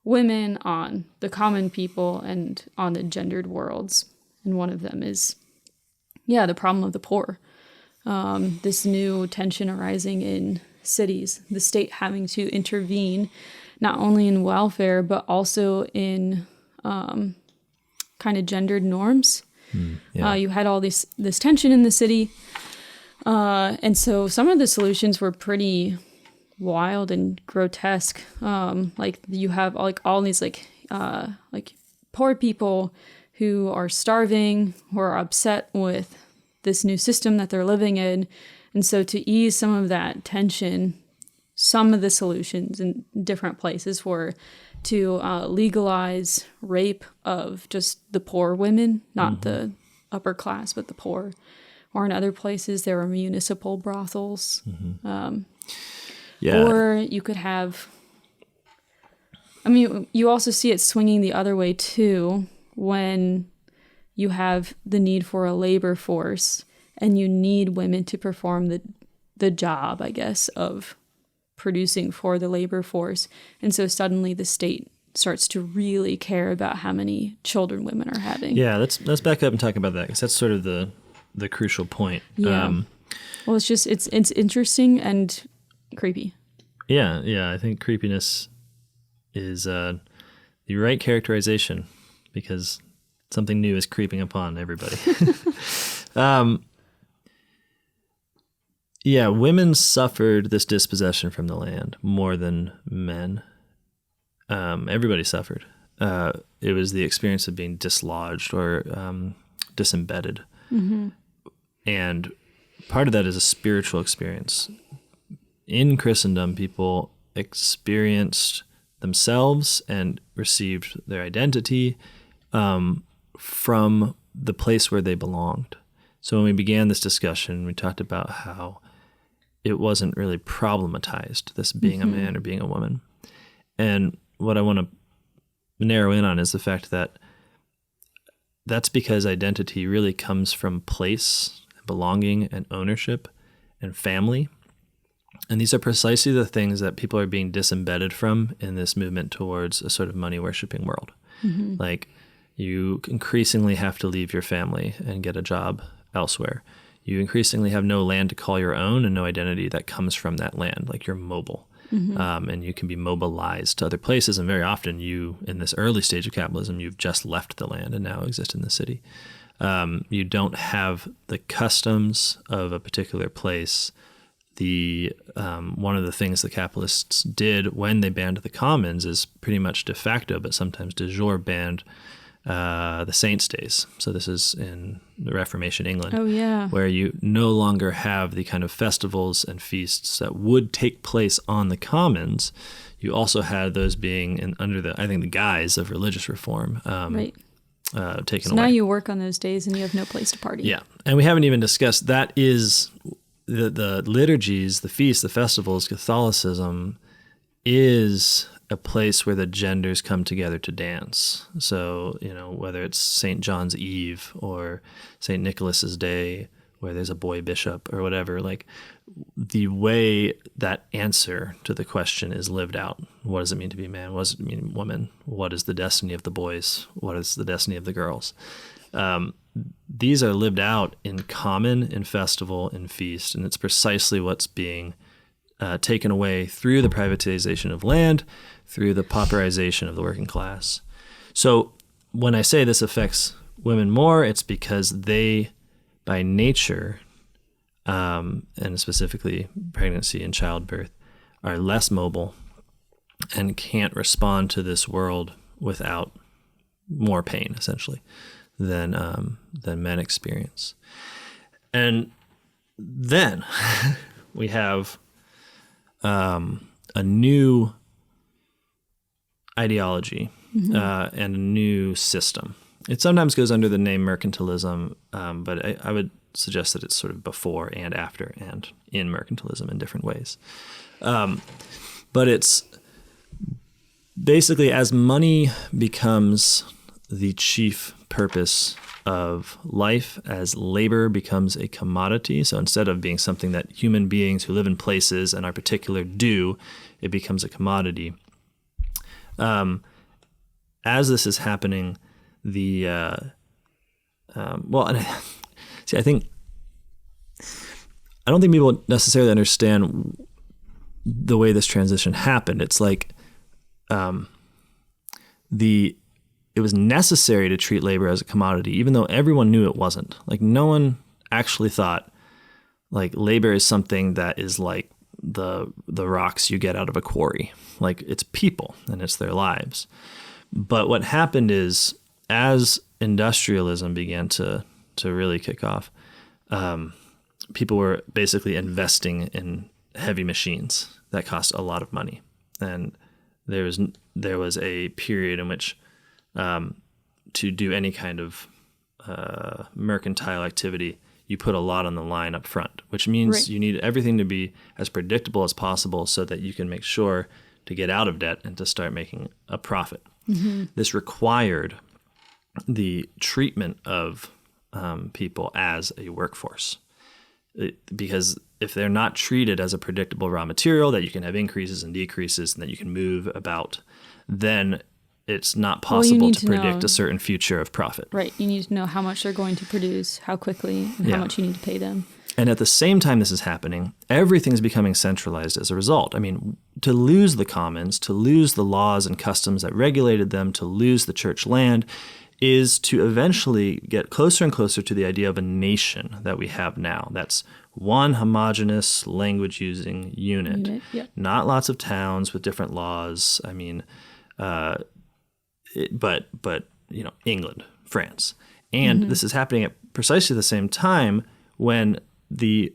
women, on the common people, and on the gendered worlds? And one of them is, the problem of the poor. This new tension arising in cities, the state having to intervene not only in welfare, but also in kind of gendered norms. You had all this tension in the city. And so some of the solutions were pretty wild and grotesque. Like you have like all these like poor people who are starving, who are upset with this new system that they're living in. And so to ease some of that tension, some of the solutions in different places were to legalize rape of just the poor women, not the upper class, but the poor. Or in other places, there were municipal brothels. Or you could have, I mean, you also see it swinging the other way too, when you have the need for a labor force and you need women to perform the job, I guess, of producing for the labor force. And so suddenly the state starts to really care about how many children women are having. Yeah, let's back up and talk about that, because that's sort of the crucial point. Yeah. Well, it's just, it's interesting and creepy. Yeah, I think creepiness is the right characterization, because something new is creeping upon everybody. Yeah, women suffered this dispossession from the land more than men. Everybody suffered. It was the experience of being dislodged or disembedded. Mm-hmm. And part of that is a spiritual experience. In Christendom, people experienced themselves and received their identity from the place where they belonged. So when we began this discussion, we talked about how it wasn't really problematized, this being mm-hmm. a man or being a woman. And what I want to narrow in on is the fact that that's because identity really comes from place, belonging, and ownership, and family. And these are precisely the things that people are being disembedded from in this movement towards a sort of money-worshipping world. Mm-hmm. Like, you increasingly have to leave your family and get a job elsewhere. You increasingly have no land to call your own and no identity that comes from that land. Like, you're mobile. Mm-hmm. And you can be mobilized to other places. And very often you, in this early stage of capitalism, you've just left the land and now exist in the city. You don't have the customs of a particular place. One of the things the capitalists did when they banned the commons is pretty much de facto, but sometimes de jure banned the saints' days. So this is in the Reformation England, where you no longer have the kind of festivals and feasts that would take place on the commons. You also had those being under the guise of religious reform taken away. So now you work on those days and you have no place to party. Yeah, and we haven't even discussed that is the liturgies, the feasts, the festivals. Catholicism is a place where the genders come together to dance. So, whether it's St. John's Eve or St. Nicholas's Day, where there's a boy bishop or whatever, like, the way that answer to the question is lived out. What does it mean to be a man? What does it mean to be a woman? What is the destiny of the boys? What is the destiny of the girls? These are lived out in common, in festival, in feast, and it's precisely what's being taken away through the privatization of land, through the pauperization of the working class. So when I say this affects women more, it's because they, by nature, and specifically pregnancy and childbirth, are less mobile and can't respond to this world without more pain, essentially, than men experience. And then we have a new ideology and a new system. It sometimes goes under the name mercantilism, but I would suggest that it's sort of before and after and in mercantilism in different ways. But it's basically, as money becomes the chief purpose of life, as labor becomes a commodity, so instead of being something that human beings who live in places and are particular do, it becomes a commodity. As this is happening, I don't think people necessarily understand the way this transition happened. It's like it was necessary to treat labor as a commodity, even though everyone knew it wasn't. Like, no one actually thought, like, labor is something that is like the rocks you get out of a quarry. Like, it's people and it's their lives. But what happened is, as industrialism began to really kick off, people were basically investing in heavy machines that cost a lot of money. And there was a period in which to do any kind of mercantile activity, you put a lot on the line up front, which means you need everything to be as predictable as possible so that you can make sure to get out of debt and to start making a profit. Mm-hmm. This required the treatment of people as a workforce. Because if they're not treated as a predictable raw material that you can have increases and decreases and that you can move about, then it's not possible to predict a certain future of profit. Right. You need to know how much they're going to produce, how quickly, and how much you need to pay them. And at the same time this is happening, everything's becoming centralized as a result. I mean, to lose the commons, to lose the laws and customs that regulated them, to lose the church land, is to eventually get closer and closer to the idea of a nation that we have now. That's one homogeneous language-using unit. Yep. Not lots of towns with different laws. I mean, but England, France. And this is happening at precisely the same time when the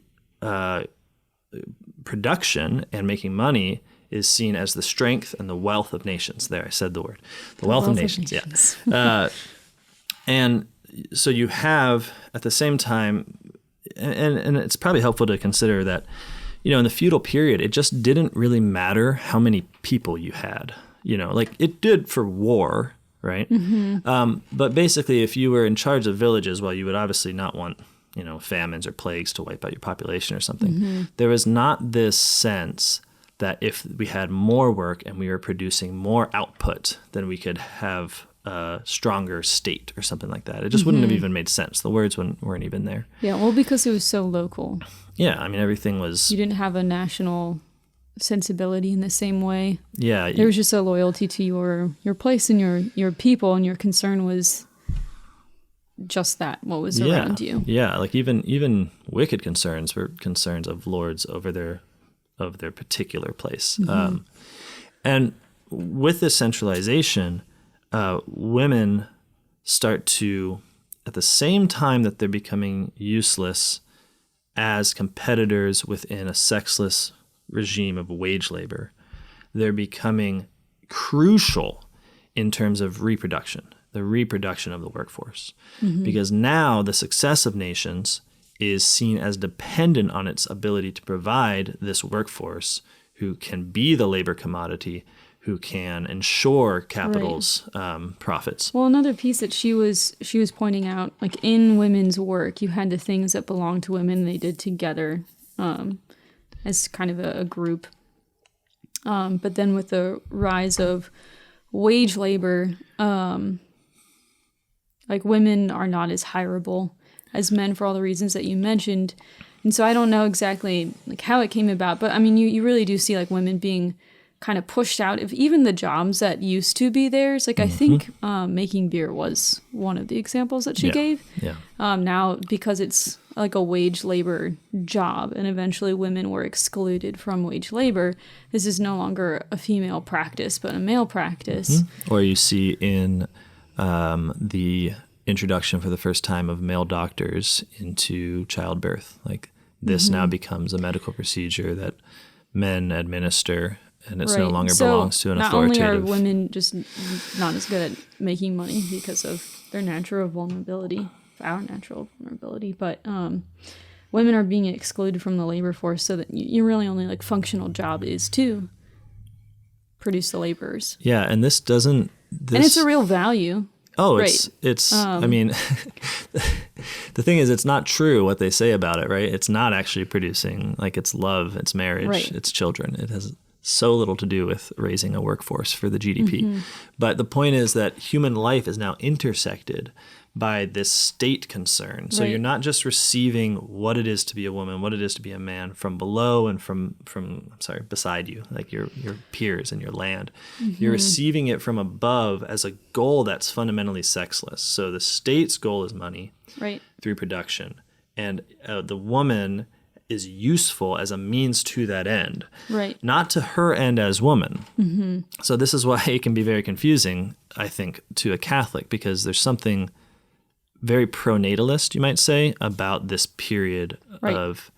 production and making money is seen as the strength and the wealth of nations. There, I said the word. The wealth of nations. Yeah. And so you have at the same time, and it's probably helpful to consider that, in the feudal period, it just didn't really matter how many people you had. Like it did for war, right? But basically, if you were in charge of villages, well, you would obviously not want, famines or plagues to wipe out your population or something. There was not this sense that if we had more work and we were producing more output, then we could have a stronger state or something like that. It just wouldn't have even made sense. The words weren't even there. Yeah, well, because it was so local. Yeah, I mean, everything was... You didn't have a national sensibility in the same way. Yeah. There was just a loyalty to your place and your people, and your concern was just that, what was around you. Yeah, like even wicked concerns were concerns of lords over their particular place. And with this centralization, women start to, at the same time that they're becoming useless as competitors within a sexless regime of wage labor, they're becoming crucial in terms of reproduction, the reproduction of the workforce. Because now the success of nations is seen as dependent on its ability to provide this workforce who can be the labor commodity, who can ensure capital's profits. Well, another piece that she was pointing out, like in women's work, you had the things that belonged to women they did together as kind of a group. But then with the rise of wage labor, like women are not as hireable as men for all the reasons that you mentioned. And so I don't know exactly like how it came about, but I mean, you really do see like women being kind of pushed out of even the jobs that used to be theirs. Like I think making beer was one of the examples that she gave. Yeah. Now, because it's like a wage labor job and eventually women were excluded from wage labor, this is no longer a female practice, but a male practice. Or you see in the introduction for the first time of male doctors into childbirth. Like this now becomes a medical procedure that men administer, and it's no longer belongs to an authoritative. Not only are women just not as good at making money because of their natural vulnerability, our natural vulnerability, but women are being excluded from the labor force, so that your really only like functional job is to produce the laborers. Yeah, and this doesn't... and it's a real value. Oh, it's I mean, the thing is, it's not true what they say about it, right? It's not actually producing, like, it's love, it's marriage, it's children. It has so little to do with raising a workforce for the GDP. But the point is that human life is now intersected by this state concern. So you're not just receiving what it is to be a woman, what it is to be a man from below and from beside you, like your peers and your land. You're receiving it from above as a goal that's fundamentally sexless. So the state's goal is money through production. And the woman is useful as a means to that end, not to her end as woman. So this is why it can be very confusing, I think, to a Catholic, because there's something very pronatalist, you might say, about this period of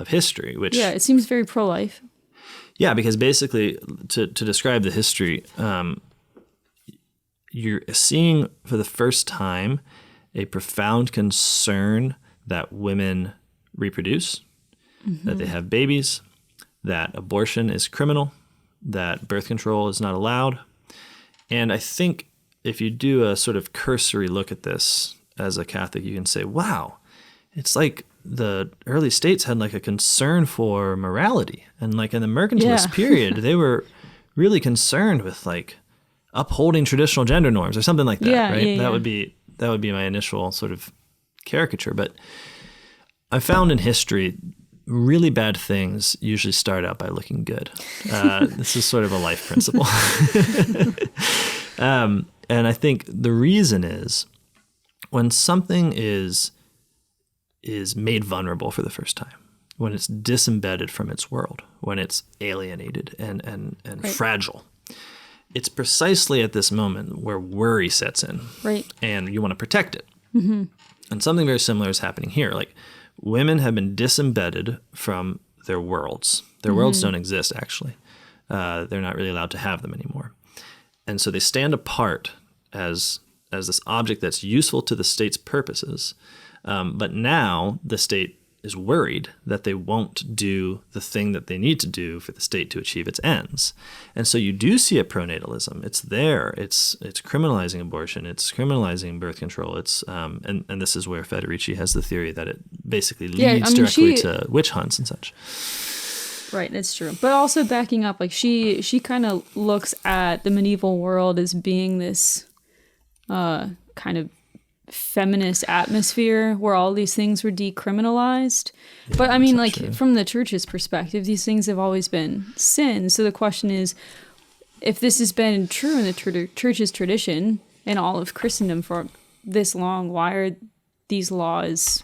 history. Which it seems very pro-life. Yeah, because basically, to describe the history, you're seeing for the first time a profound concern that women reproduce, that they have babies, that abortion is criminal, that birth control is not allowed. And I think if you do a sort of cursory look at this as a Catholic, you can say, wow, it's like the early states had like a concern for morality. And like in the mercantilist period, they were really concerned with like upholding traditional gender norms or something like that, right? That would be my initial sort of caricature. But I found in history, really bad things usually start out by looking good. This is sort of a life principle. And I think the reason is when something is made vulnerable for the first time, when it's disembedded from its world, when it's alienated and Right. fragile, it's precisely at this moment where worry sets in. Right. And you want to protect it. Mm-hmm. And something very similar is happening here. Like, women have been disembedded from their worlds. Their worlds don't exist, actually. They're not really allowed to have them anymore. And so they stand apart as this object that's useful to the state's purposes. But now the state is worried that they won't do the thing that they need to do for the state to achieve its ends. And so you do see a pronatalism. It's there. It's criminalizing abortion. It's criminalizing birth control. It's and this is where Federici has the theory that it basically leads directly to witch hunts and such. Right, that's true. But also backing up, like she kind of looks at the medieval world as being this kind of feminist atmosphere where all these things were decriminalized. Yeah, but I mean, like, true. From the church's perspective, these things have always been sin. So the question is, if this has been true in the church's tradition and all of Christendom for this long, why are these laws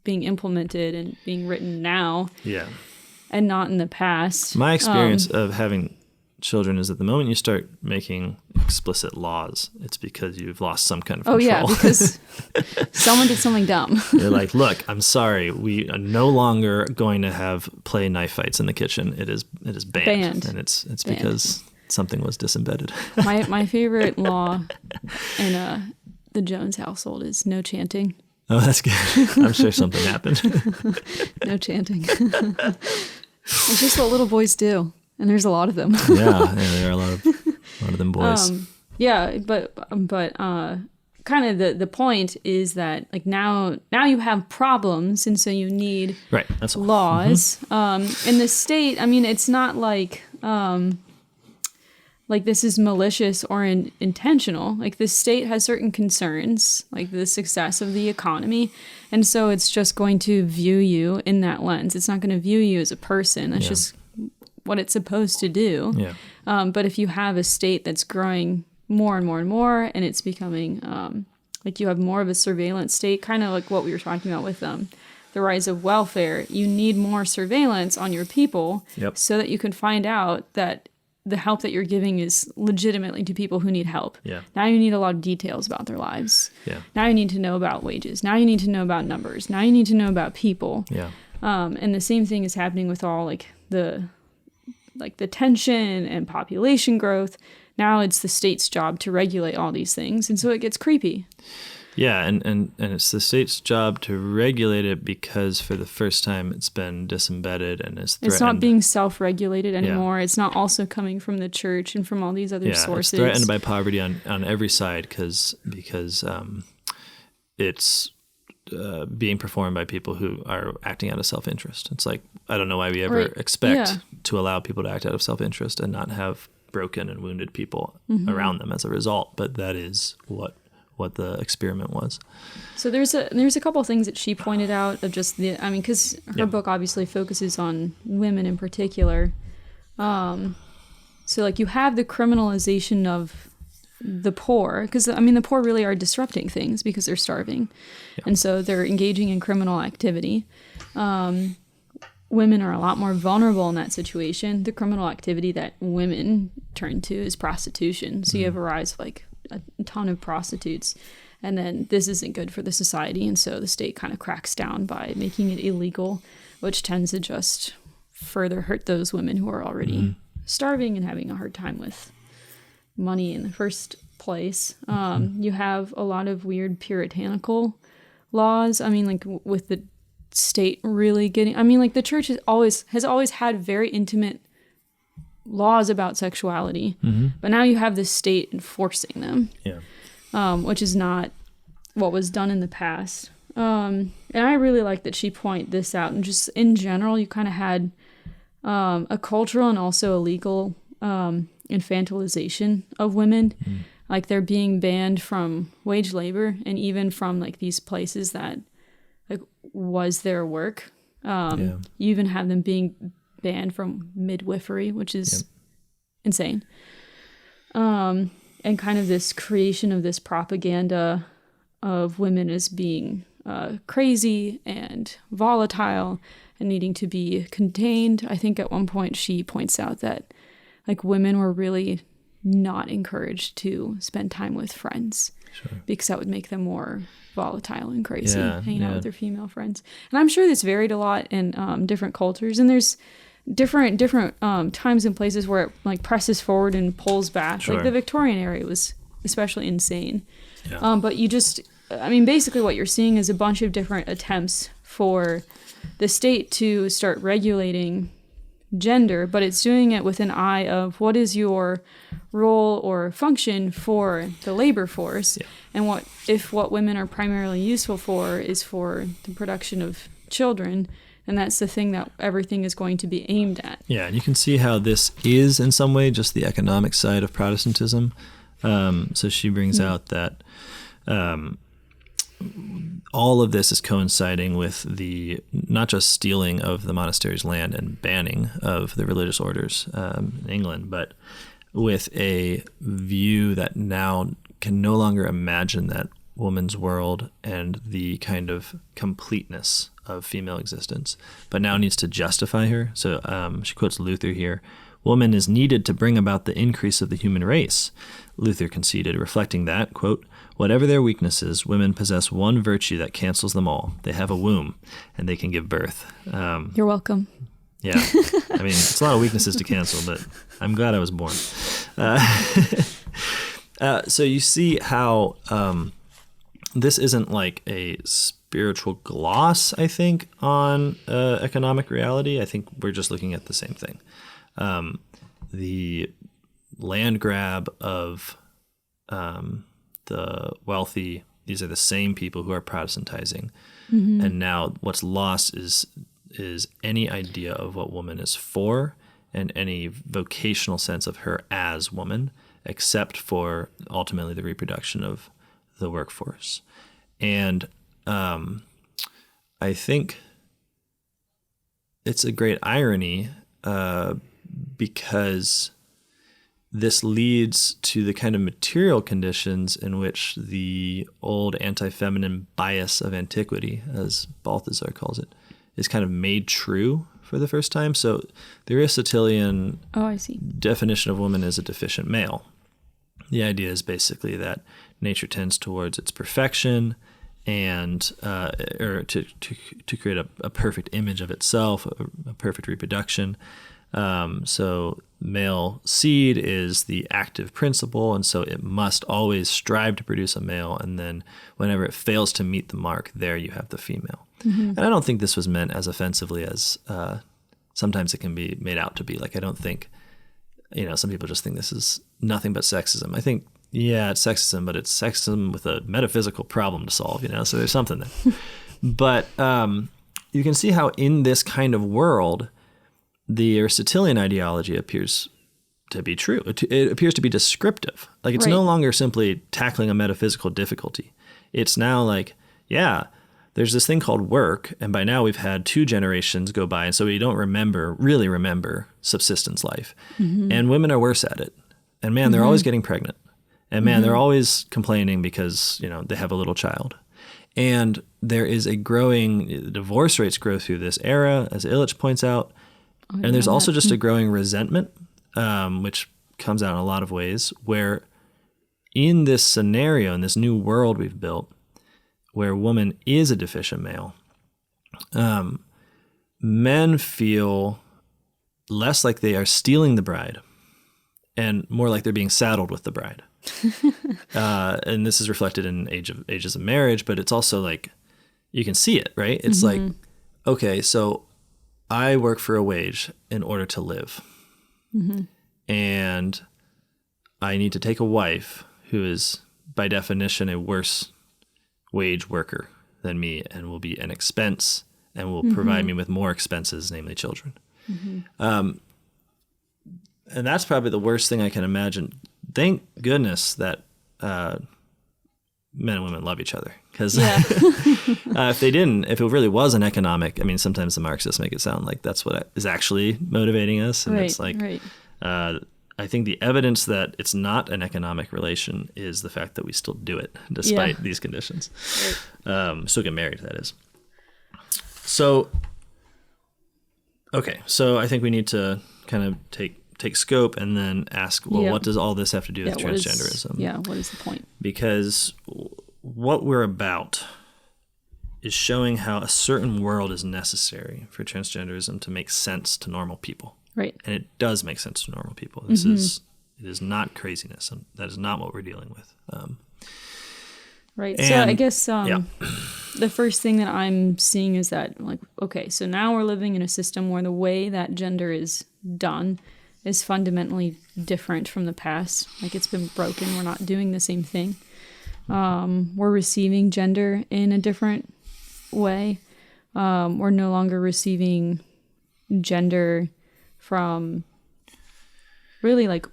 being implemented and being written now? Yeah. And not in the past? My experience of having children is that the moment you start making explicit laws, it's because you've lost some kind of control. Oh yeah, because someone did something dumb. You're like, look, I'm sorry, we are no longer going to play knife fights in the kitchen. It is banned. And it's banned. Because something was disembedded. My favorite law in the Jones household is no chanting. Oh, that's good. I'm sure something happened. No chanting. It's just what little boys do. And there's a lot of them. Yeah, there are a lot of them boys. But kind of the point is that, like, now you have problems, and so you need that's all. Laws. In the state, I mean, it's not like this is malicious or intentional. Like, the state has certain concerns, like the success of the economy, and so it's just going to view you in that lens. It's not going to view you as a person. That's just what it's supposed to do. Yeah. But if you have a state that's growing more and more and more, and it's becoming like you have more of a surveillance state, kind of like what we were talking about with the rise of welfare, you need more surveillance on your people so that you can find out that the help that you're giving is legitimately to people who need help. Yeah. Now you need a lot of details about their lives. Yeah. Now you need to know about wages. Now you need to know about numbers. Now you need to know about people. Yeah. And the same thing is happening with all the tension and population growth. Now it's the state's job to regulate all these things. And so it gets creepy. Yeah, and it's the state's job to regulate it because for the first time it's been disembedded and is threatened. It's not being self-regulated anymore. Yeah. It's not also coming from the church and from all these other sources. It's threatened by poverty on every side because it's being performed by people who are acting out of self-interest. It's like, I don't know why we ever expect to allow people to act out of self-interest and not have broken and wounded people around them as a result. But that is what the experiment was. So there's a couple of things that she pointed out of just because her book obviously focuses on women in particular. So like you have the criminalization of the poor, because the poor really are disrupting things because they're starving, and so they're engaging in criminal activity. Women are a lot more vulnerable in that situation. The criminal activity that women turn to is prostitution. So you have a rise of like a ton of prostitutes, and then this isn't good for the society, and so the state kind of cracks down by making it illegal, which tends to just further hurt those women who are already starving and having a hard time with money in the first place. You have a lot of weird puritanical laws. With the state really getting, the church has always had very intimate laws about sexuality, but now you have the state enforcing them, which is not what was done in the past. And I really like that she pointed this out. And just in general, you kind of had a cultural and also a legal infantilization of women. Like they're being banned from wage labor and even from like these places that like was their work. You even have them being banned from midwifery, which is insane. and kind of this creation of this propaganda of women as being crazy and volatile and needing to be contained. I think at one point she points out that like women were really not encouraged to spend time with friends because that would make them more volatile and crazy, hanging out with their female friends. And I'm sure this varied a lot in different cultures, and there's different times and places where it like presses forward and pulls back. Like the Victorian era was especially insane. But basically what you're seeing is a bunch of different attempts for the state to start regulating gender, but it's doing it with an eye of what is your role or function for the labor force, and what women are primarily useful for is for the production of children, and that's the thing that everything is going to be aimed at. Yeah, and you can see how this is in some way just the economic side of Protestantism. So she brings out that all of this is coinciding with the not just stealing of the monastery's land and banning of the religious orders in England, but with a view that now can no longer imagine that woman's world and the kind of completeness of female existence, but now needs to justify her. So she quotes Luther here. "Woman is needed to bring about the increase of the human race," Luther conceded, reflecting that, quote, "Whatever their weaknesses, women possess one virtue that cancels them all. They have a womb, and they can give birth." You're welcome. Yeah. I mean, it's a lot of weaknesses to cancel, but I'm glad I was born. So you see how this isn't like a spiritual gloss, I think, on economic reality. I think we're just looking at the same thing. The land grab of the wealthy, these are the same people who are Protestantizing. Mm-hmm. And now what's lost is any idea of what woman is for and any vocational sense of her as woman, except for ultimately the reproduction of the workforce. And I think it's a great irony because this leads to the kind of material conditions in which the old anti-feminine bias of antiquity, as Balthasar calls it, is kind of made true for the first time. So the Aristotelian definition of woman is a deficient male. The idea is basically that nature tends towards its perfection and or to create a perfect image of itself, a perfect reproduction. So male seed is the active principle, and so it must always strive to produce a male, and then whenever it fails to meet the mark, there you have the female. Mm-hmm. And I don't think this was meant as offensively as sometimes it can be made out to be. Like, I don't think, some people just think this is nothing but sexism. I think, it's sexism, but it's sexism with a metaphysical problem to solve, so there's something there. But you can see how in this kind of world, the Aristotelian ideology appears to be true. It appears to be descriptive. Like, it's no longer simply tackling a metaphysical difficulty. It's now like, there's this thing called work, and by now we've had 2 generations go by, and so we don't really remember subsistence life. Mm-hmm. And women are worse at it. And man, they're always getting pregnant. And man, they're always complaining because, they have a little child. And there is a growing, divorce rates grow through this era, as Illich points out. And there's also just a growing resentment, which comes out in a lot of ways, where in this scenario, in this new world we've built, where woman is a deficient male, men feel less like they are stealing the bride and more like they're being saddled with the bride. And this is reflected in ages of marriage, but it's also like, you can see it, right? It's like, okay, so I work for a wage in order to live. Mm-hmm. And I need to take a wife who is, by definition, a worse wage worker than me and will be an expense and will provide me with more expenses, namely children. Mm-hmm. And that's probably the worst thing I can imagine. Thank goodness that men and women love each other. Because if they didn't, if it really was an economic, sometimes the Marxists make it sound like that's what is actually motivating us. And it's like, I think the evidence that it's not an economic relation is the fact that we still do it despite these conditions. Right. Still get married, that is. So, okay. So I think we need to kind of take scope and then ask, well, what does all this have to do with transgenderism? What is the point? Because what we're about is showing how a certain world is necessary for transgenderism to make sense to normal people. Right. And it does make sense to normal people. It is not craziness. And that is not what we're dealing with. Right. So I guess the first thing that I'm seeing is that, like, okay, so now we're living in a system where the way that gender is done is fundamentally different from the past. Like, it's been broken. We're not doing the same thing. We're receiving gender in a different way. We're no longer receiving gender from really like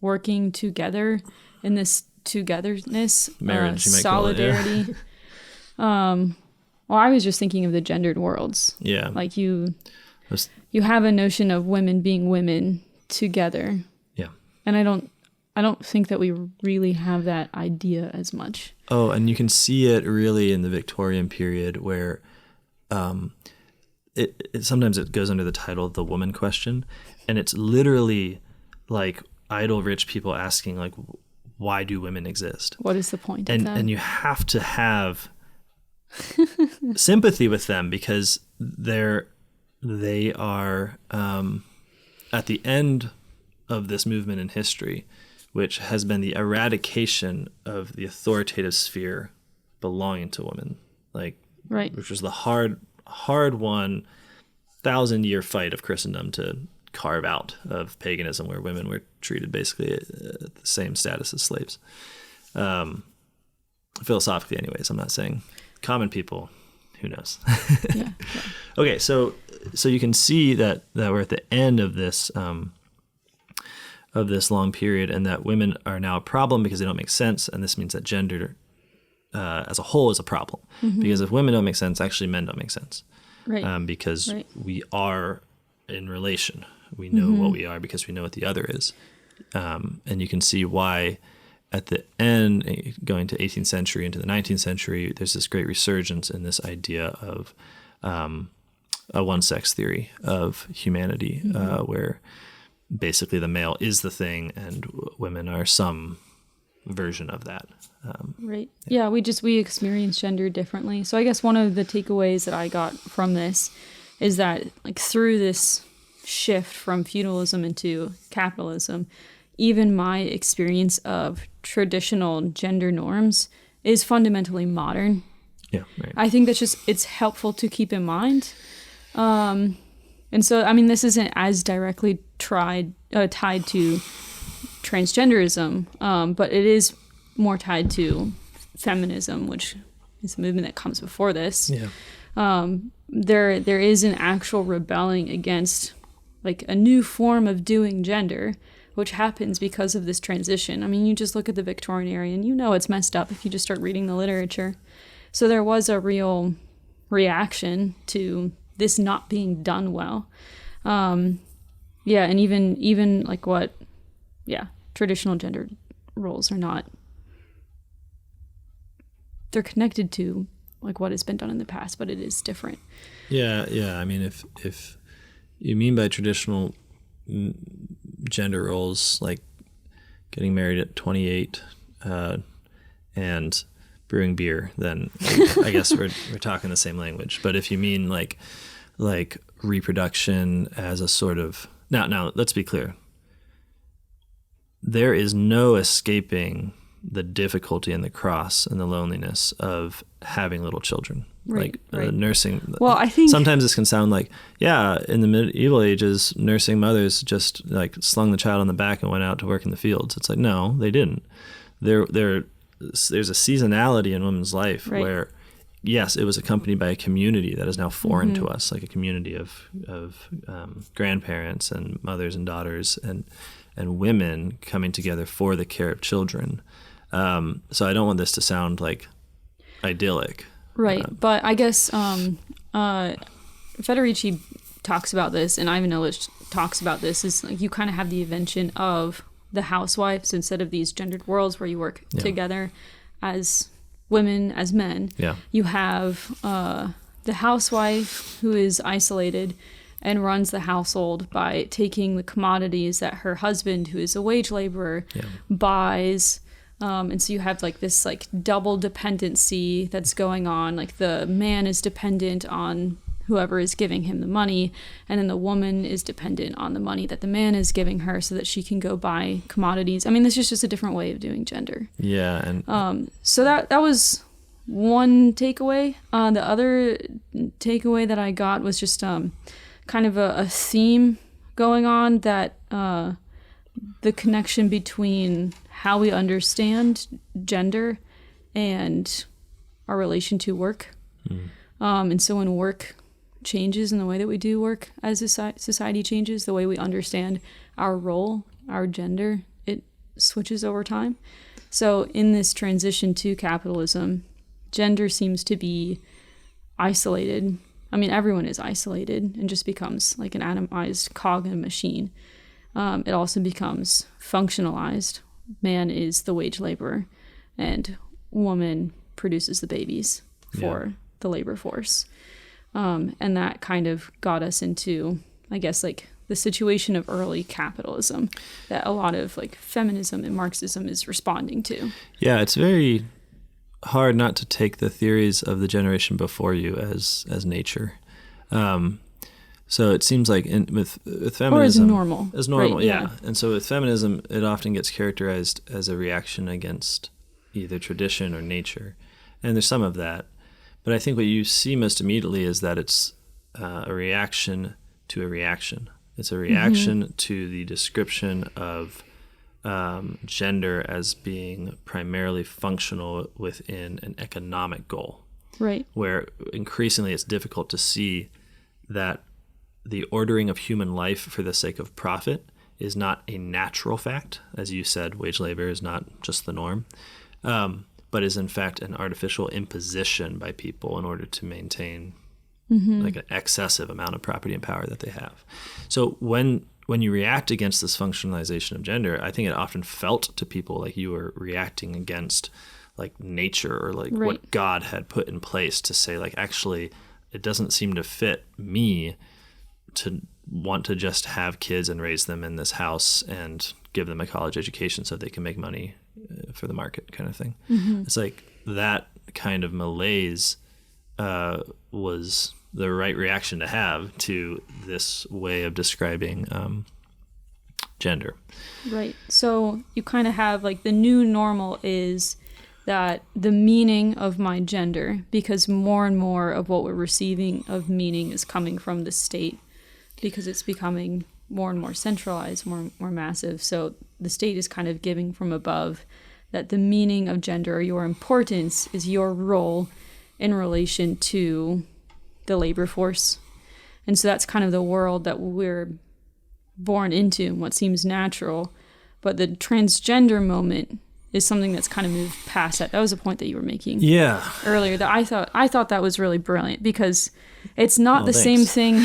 working together in this togetherness, marriage, solidarity. Well, I was just thinking of the gendered worlds. Yeah. Like you have a notion of women being women together. Yeah. And I don't think that we really have that idea as much. Oh, and you can see it really in the Victorian period where it sometimes it goes under the title of the woman question, and it's literally like idle rich people asking, like, why do women exist? What is the point of that? And you have to have sympathy with them because they are at the end of this movement in history, which has been the eradication of the authoritative sphere belonging to women, like right, which was the hard won 1,000-year fight of Christendom to carve out of paganism, where women were treated basically at the same status as slaves. Philosophically, anyways. I'm not saying common people. Who knows? Yeah. Okay, so you can see that we're at the end of this long period, and that women are now a problem because they don't make sense, and this means that gender as a whole is a problem. Mm-hmm. Because if women don't make sense, actually men don't make sense. Right. Because we are in relation. We know what we are because we know what the other is. And you can see why at the end, going to 18th century into the 19th century, there's this great resurgence in this idea of a one-sex theory of humanity, where basically the male is the thing and women are some version of that. Right. Yeah, we experience gender differently. So I guess one of the takeaways that I got from this is that, like, through this shift from feudalism into capitalism, even my experience of traditional gender norms is fundamentally modern. Yeah, right. I think that's it's helpful to keep in mind. And so, I mean, this isn't as directly tied to transgenderism, but it is more tied to feminism, which is a movement that comes before this. Yeah. There is an actual rebelling against, like, a new form of doing gender, which happens because of this transition. I mean, you just look at the Victorian era and you know it's messed up if you just start reading the literature. So there was a real reaction to this not being done well. And even like traditional gender roles are not, they're connected to like what has been done in the past, but it is different. Yeah. I mean, if you mean by traditional gender roles, like getting married at 28 and brewing beer, then I guess we're talking the same language. But if you mean like reproduction as a sort of now let's be clear. There is no escaping the difficulty and the cross and the loneliness of having little children. Right. Nursing. Well, I think sometimes this can sound like, in the medieval ages, nursing mothers just like slung the child on the back and went out to work in the fields. It's like, no, they didn't. There's a seasonality in women's life where, yes, it was accompanied by a community that is now foreign to us, like a community of grandparents and mothers and daughters and women coming together for the care of children. So I don't want this to sound like idyllic. Right. But I guess Federici talks about this, and Ivan Illich talks about this, is like you kind of have the invention of the housewife. So instead of these gendered worlds where you work together as women, as men, you have the housewife who is isolated and runs the household by taking the commodities that her husband, who is a wage laborer, buys. And so you have like this like double dependency that's going on. Like the man is dependent on whoever is giving him the money, and then the woman is dependent on the money that the man is giving her so that she can go buy commodities. I mean, this is just a different way of doing gender. Yeah. And so that was one takeaway. The other takeaway that I got was just kind of a theme going on, that the connection between how we understand gender and our relation to work. And so when work changes in the way that we do work, as society changes, the way we understand our role, our gender, it switches over time. So in this transition to capitalism, gender seems to be isolated. I mean, everyone is isolated and just becomes like an atomized cog in a machine. It also becomes functionalized. Man is the wage laborer, and woman produces the babies for the labor force. And that kind of got us into, I guess, like the situation of early capitalism that a lot of like feminism and Marxism is responding to. Yeah, it's very hard not to take the theories of the generation before you as nature. So it seems like with feminism... Or as normal. As normal, right, yeah. And so with feminism, it often gets characterized as a reaction against either tradition or nature. And there's some of that. But I think what you see most immediately is that it's a reaction to a reaction. It's a reaction to the description of gender as being primarily functional within an economic goal. Right. Where increasingly it's difficult to see that the ordering of human life for the sake of profit is not a natural fact. As you said, wage labor is not just the norm, but is in fact an artificial imposition by people in order to maintain like an excessive amount of property and power that they have. So when you react against this functionalization of gender, I think it often felt to people like you were reacting against like nature or like what God had put in place to say like, actually, it doesn't seem to fit me to want to just have kids and raise them in this house and give them a college education so they can make money for the market kind of thing. It's like that kind of malaise was the right reaction to have to this way of describing gender. Right. So you kind of have like the new normal is that the meaning of my gender, because more and more of what we're receiving of meaning is coming from the state, because it's becoming more and more centralized, more massive. So the state is kind of giving from above that the meaning of gender, or your importance, is your role in relation to the labor force. And so that's kind of the world that we're born into and what seems natural. But the transgender moment is something that's kind of moved past that. That was a point that you were making earlier, that I thought that was really brilliant, because it's not same thing.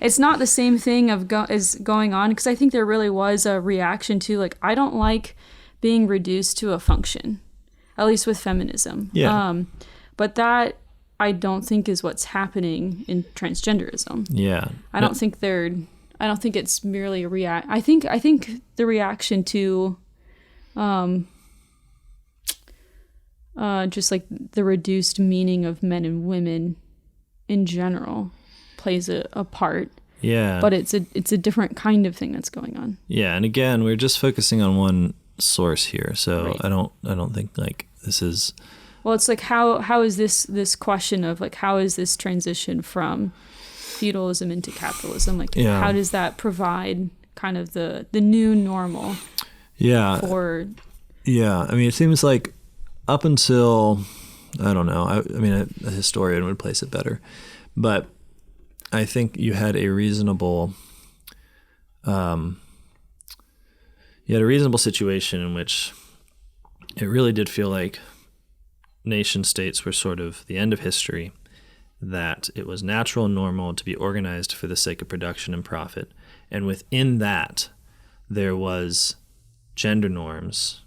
It's not the same thing as going on, because I think there really was a reaction to like, I don't like being reduced to a function, at least with feminism. But that I don't think is what's happening in transgenderism. I don't think it's merely a I think the reaction to just like the reduced meaning of men and women in general plays a part. But it's a different kind of thing that's going on. And again, we're just focusing on one source here. So I don't think like this is... Well, it's like how is this question of like how is this transition from feudalism into capitalism? Like how does that provide kind of the new normal? For I mean, it seems like up until, I don't know, I mean, a historian would place it better, but I think you had a reasonable situation in which it really did feel like nation states were sort of the end of history, that it was natural and normal to be organized for the sake of production and profit. And within that, there was gender norms,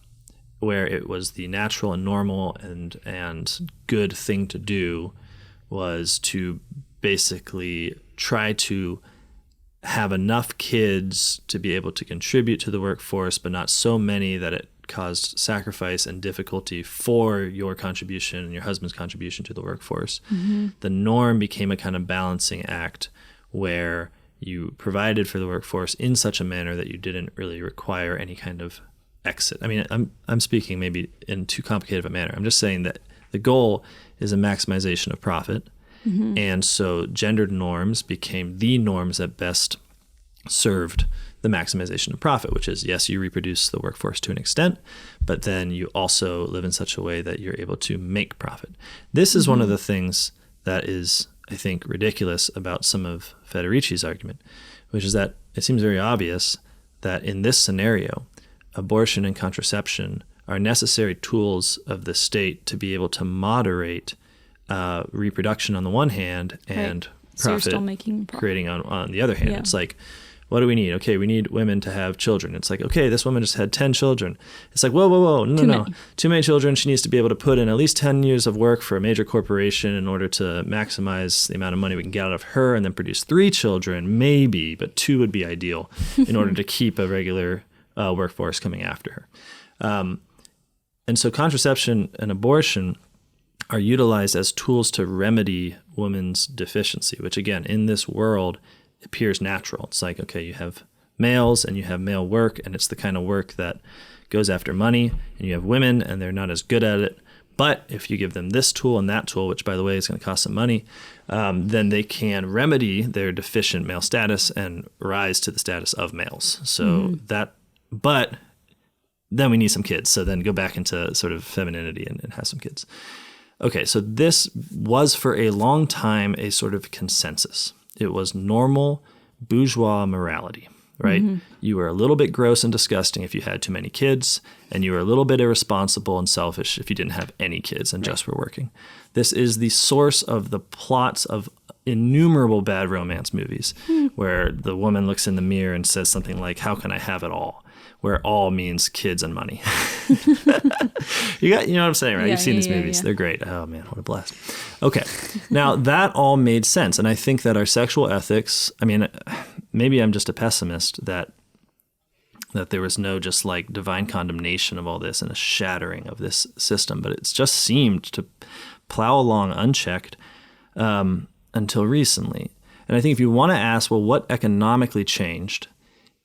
where it was the natural and normal and good thing to do, was to basically try to have enough kids to be able to contribute to the workforce, but not so many that it caused sacrifice and difficulty for your contribution and your husband's contribution to the workforce. Mm-hmm. The norm became a kind of balancing act where you provided for the workforce in such a manner that you didn't really require any kind of exit. I mean, I'm speaking maybe in too complicated of a manner. I'm just saying that the goal is a maximization of profit. Mm-hmm. And so gendered norms became the norms that best served the maximization of profit, which is, yes, you reproduce the workforce to an extent, but then you also live in such a way that you're able to make profit. This is one of the things that is, I think, ridiculous about some of Federici's argument, which is that it seems very obvious that in this scenario, abortion and contraception are necessary tools of the state to be able to moderate reproduction on the one hand and profit creating on the other hand. Yeah. It's like, what do we need? Okay, we need women to have children. It's like, okay, this woman just had 10 children. It's like, whoa, no. Too many children. She needs to be able to put in at least 10 years of work for a major corporation in order to maximize the amount of money we can get out of her, and then produce 3 children, maybe, but 2 would be ideal in order to keep a regular workforce coming after her. And so contraception and abortion are utilized as tools to remedy women's deficiency, which again, in this world, appears natural. It's like, okay, you have males and you have male work, and it's the kind of work that goes after money, and you have women and they're not as good at it. But if you give them this tool and that tool, which by the way is going to cost some money, then they can remedy their deficient male status and rise to the status of males. So but then we need some kids. So then go back into sort of femininity and have some kids. Okay, so this was for a long time a sort of consensus. It was normal bourgeois morality, right? Mm-hmm. You were a little bit gross and disgusting if you had too many kids, and you were a little bit irresponsible and selfish if you didn't have any kids and just were working. This is the source of the plots of innumerable bad romance movies where the woman looks in the mirror and says something like, "How can I have it all?" Where all means kids and money. You know what I'm saying, right? You've seen these movies. Yeah. They're great. Oh man, what a blast. Okay. Now that all made sense. And I think that our sexual ethics, I mean, maybe I'm just a pessimist that there was no just like divine condemnation of all this and a shattering of this system, but it's just seemed to plow along unchecked until recently. And I think if you want to ask, well, what economically changed?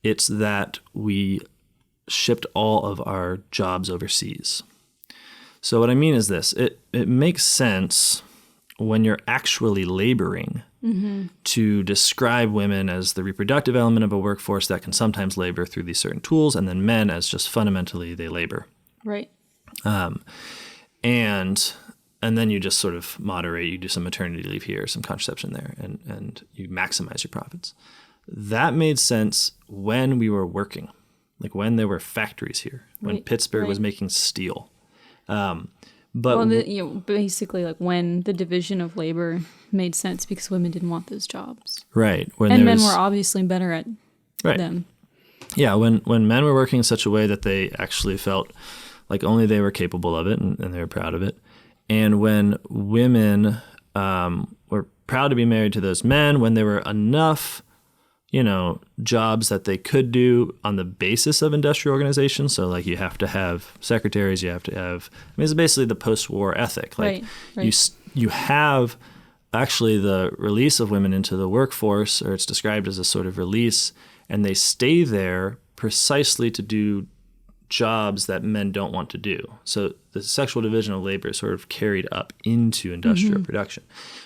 It's that we shipped all of our jobs overseas. So what I mean is this, it makes sense when you're actually laboring to describe women as the reproductive element of a workforce that can sometimes labor through these certain tools, and then men as just fundamentally they labor. Right. And then you just sort of moderate, you do some maternity leave here, some contraception there, and you maximize your profits. That made sense when we were working, like when there were factories here, when Pittsburgh was making steel. But basically, like when the division of labor made sense because women didn't want those jobs, right? And men were obviously better at them. Yeah, when men were working in such a way that they actually felt like only they were capable of it and they were proud of it, and when women were proud to be married to those men, when there were enough jobs that they could do on the basis of industrial organization. So like you have to have secretaries, you have to have, it's basically the post-war ethic. Like you have actually the release of women into the workforce, or it's described as a sort of release, and they stay there precisely to do jobs that men don't want to do. So the sexual division of labor is sort of carried up into industrial production.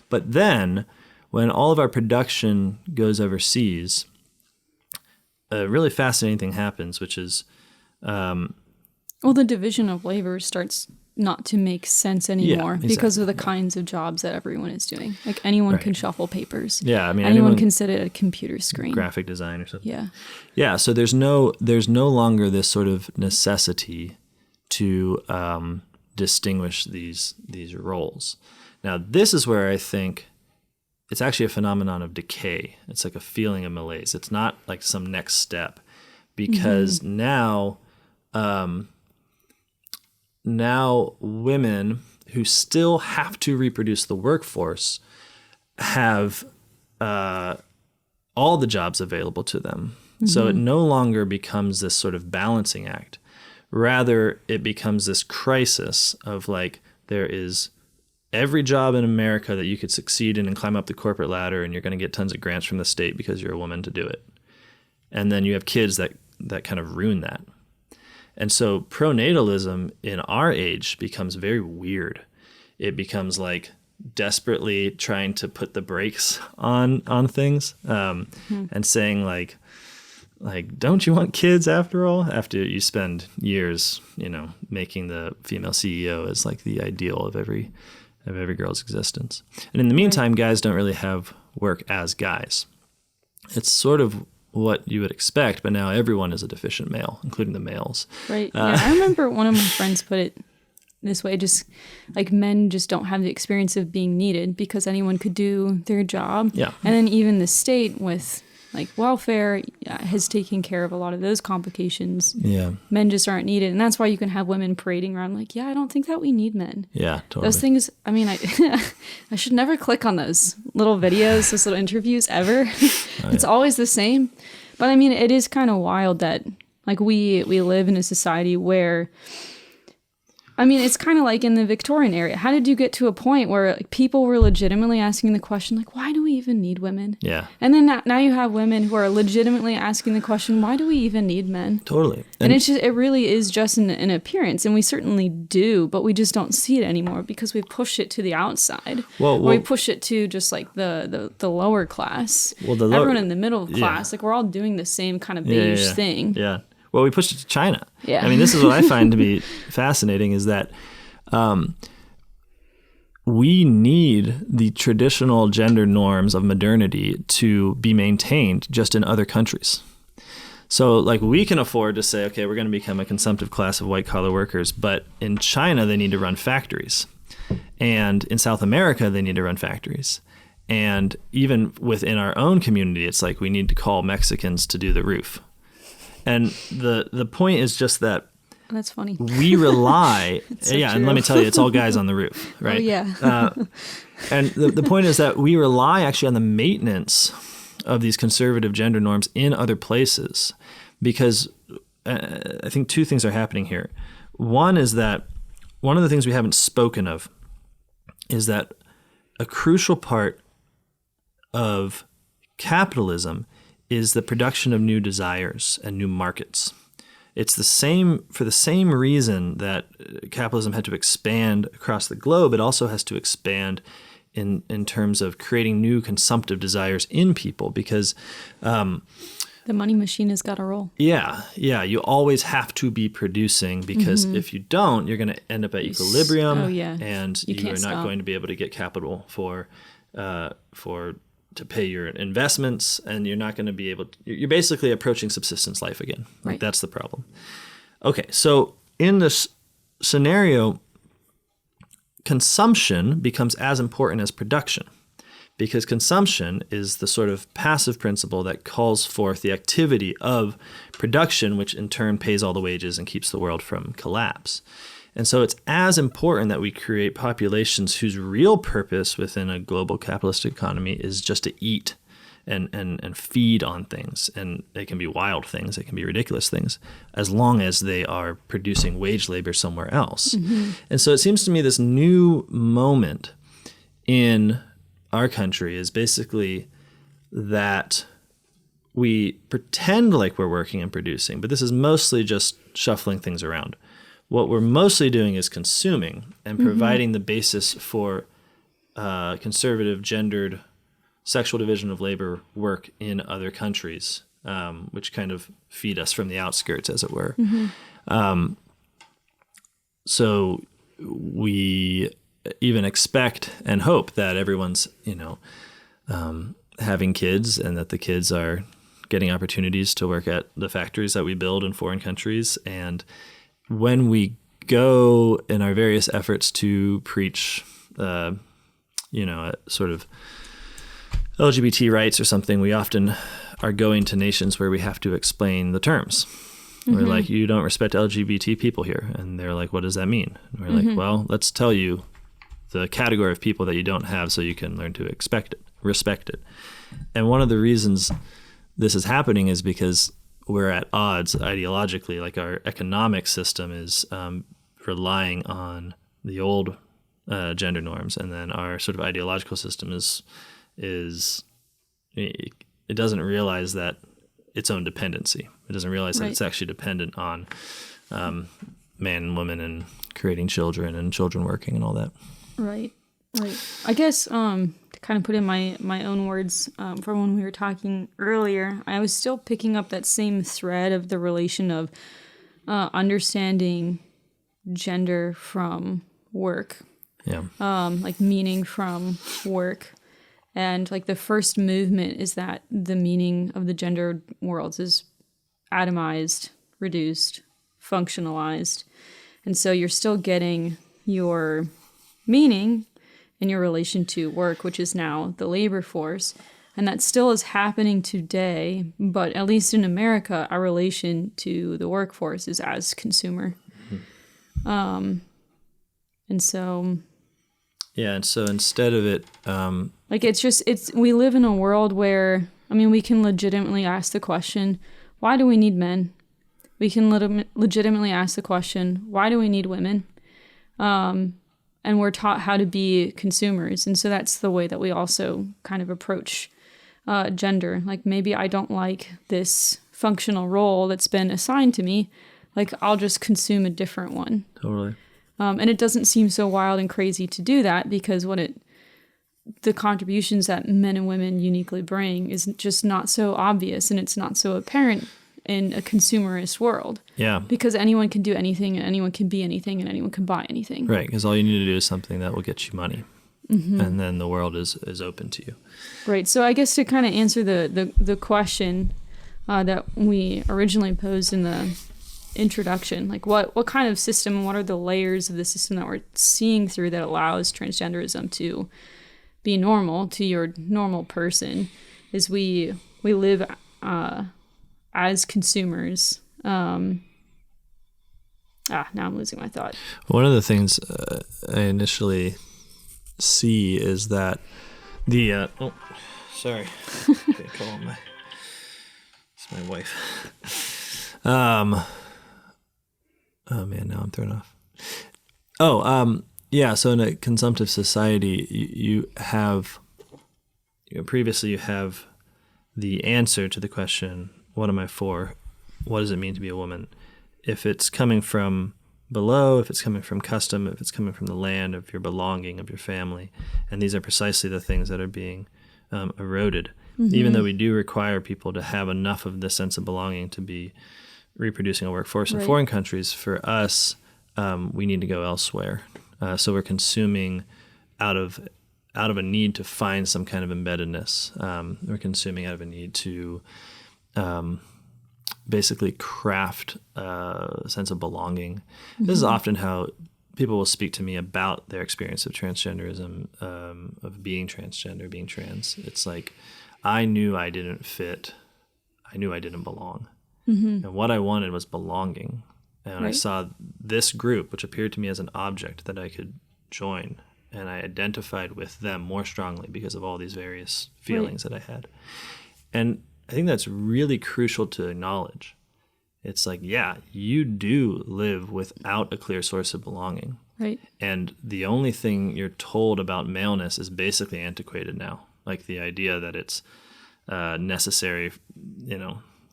But then when all of our production goes overseas, a really fascinating thing happens, which is... the division of labor starts not to make sense anymore because of the kinds of jobs that everyone is doing. Like anyone can shuffle papers. Yeah, I mean... anyone can sit at a computer screen. Graphic design or something. Yeah. Yeah, so there's no longer this sort of necessity to distinguish these roles. Now, this is where I think... it's actually a phenomenon of decay. It's like a feeling of malaise. It's not like some next step, because now now women who still have to reproduce the workforce have all the jobs available to them. Mm-hmm. So it no longer becomes this sort of balancing act. Rather, it becomes this crisis of like, there is every job in America that you could succeed in and climb up the corporate ladder, and you're going to get tons of grants from the state because you're a woman to do it. And then you have kids that kind of ruin that. And so pronatalism in our age becomes very weird. It becomes like desperately trying to put the brakes on things, and saying like, don't you want kids after all? After you spend years, making the female CEO as like the ideal of every girl's existence. And in the meantime, guys don't really have work as guys. It's sort of what you would expect, but now everyone is a deficient male, including the males. Right. Yeah, I remember one of my friends put it this way, just like men just don't have the experience of being needed because anyone could do their job. Yeah. And then even the state with like welfare has taken care of a lot of those complications. Yeah. Men just aren't needed. And that's why you can have women parading around like, I don't think that we need men. Yeah, totally. Those things, I mean, I should never click on those little videos, those little interviews ever. It's always the same. But I mean, it is kind of wild that like we live in a society where, I mean, it's kind of like in the Victorian era. How did you get to a point where like, people were legitimately asking the question, like, why do we even need women? Yeah. And then now you have women who are legitimately asking the question, why do we even need men? Totally. And it's just, it really is just an appearance. And we certainly do, but we just don't see it anymore because we push it to the outside. Well, we push it to just like the lower class. Well, everyone in the middle class, like we're all doing the same kind of beige thing. Yeah. Well, we pushed it to China. Yeah. I mean, this is what I find to be fascinating is that we need the traditional gender norms of modernity to be maintained just in other countries. So, like, we can afford to say, okay, we're going to become a consumptive class of white-collar workers, but in China, they need to run factories. And in South America, they need to run factories. And even within our own community, it's like we need to call Mexicans to do the roof. And the point is just that that's funny. We rely, so true. And let me tell you, it's all guys on the roof, right? Oh, yeah. And the point is that we rely actually on the maintenance of these conservative gender norms in other places because I think two things are happening here. One is that one of the things we haven't spoken of is that a crucial part of capitalism is the production of new desires and new markets. It's for the same reason that capitalism had to expand across the globe, it also has to expand in terms of creating new consumptive desires in people because the money machine has got to roll. Yeah. You always have to be producing because if you don't, you're going to end up at equilibrium and you are not going to be able to get capital to pay your investments, and you're not going to be able to, you're basically approaching subsistence life again. Right. Like that's the problem. Okay, so in this scenario, consumption becomes as important as production because consumption is the sort of passive principle that calls forth the activity of production, which in turn pays all the wages and keeps the world from collapse. And so it's as important that we create populations whose real purpose within a global capitalistic economy is just to eat and feed on things. And they can be wild things, they can be ridiculous things, as long as they are producing wage labor somewhere else. Mm-hmm. And so it seems to me this new moment in our country is basically that we pretend like we're working and producing, but this is mostly just shuffling things around. What we're mostly doing is consuming and providing the basis for conservative, gendered, sexual division of labor work in other countries, which kind of feed us from the outskirts, as it were. Mm-hmm. So we even expect and hope that everyone's, having kids and that the kids are getting opportunities to work at the factories that we build in foreign countries. And when we go in our various efforts to preach, sort of LGBT rights or something, we often are going to nations where we have to explain the terms. We're like, you don't respect LGBT people here. And they're like, what does that mean? And we're like, well, let's tell you the category of people that you don't have so you can learn to respect it. And one of the reasons this is happening is because we're at odds ideologically. Like our economic system is relying on the old gender norms, and then our sort of ideological system is it doesn't realize that its own dependency. It doesn't realize that it's actually dependent on man and woman and creating children and children working and all that. Right. I guess to kind of put in my own words from when we were talking earlier, I was still picking up that same thread of the relation of understanding gender from work. Yeah. Like meaning from work. And like the first movement is that the meaning of the gendered worlds is atomized, reduced, functionalized. And so you're still getting your meaning in your relation to work, which is now the labor force. And that still is happening today, but at least in America, our relation to the workforce is as consumer. And so... Yeah, and so instead of it... like, we live in a world where, I mean, we can legitimately ask the question, why do we need men? We can legitimately ask the question, why do we need women? And we're taught how to be consumers. And so that's the way that we also kind of approach gender. Like, maybe I don't like this functional role that's been assigned to me. Like, I'll just consume a different one. Totally. And it doesn't seem so wild and crazy to do that, because the contributions that men and women uniquely bring is just not so obvious, and it's not so apparent in a consumerist world. Yeah. Because anyone can do anything, and anyone can be anything, and anyone can buy anything. Right, because all you need to do is something that will get you money. And then the world is open to you. Right. So I guess to kind of answer the question that we originally posed in the introduction, like what kind of system and what are the layers of the system that we're seeing through that allows transgenderism to be normal to your normal person, is we live as consumers. Now I'm losing my thought. One of the things I initially see is that the sorry, okay, it's my wife. Oh man, now I'm thrown off. Yeah. So in a consumptive society, you have, previously you have the answer to the question, what am I for? What does it mean to be a woman? If it's coming from below, if it's coming from custom, if it's coming from the land, of your belonging, of your family, and these are precisely the things that are being eroded. Even though we do require people to have enough of this sense of belonging to be reproducing a workforce in foreign countries, for us, we need to go elsewhere. So we're consuming out of a need to find some kind of embeddedness. We're consuming out of a need to basically craft a sense of belonging. This is often how people will speak to me about their experience of transgenderism, of being transgender, being trans. It's like, I knew I didn't fit. I knew I didn't belong. And what I wanted was belonging. And I saw this group, which appeared to me as an object that I could join. And I identified with them more strongly because of all these various feelings that I had. And I think that's really crucial to acknowledge. It's like, yeah, you do live without a clear source of belonging. Right. And the only thing you're told about maleness is basically antiquated now. Like the idea that it's necessary,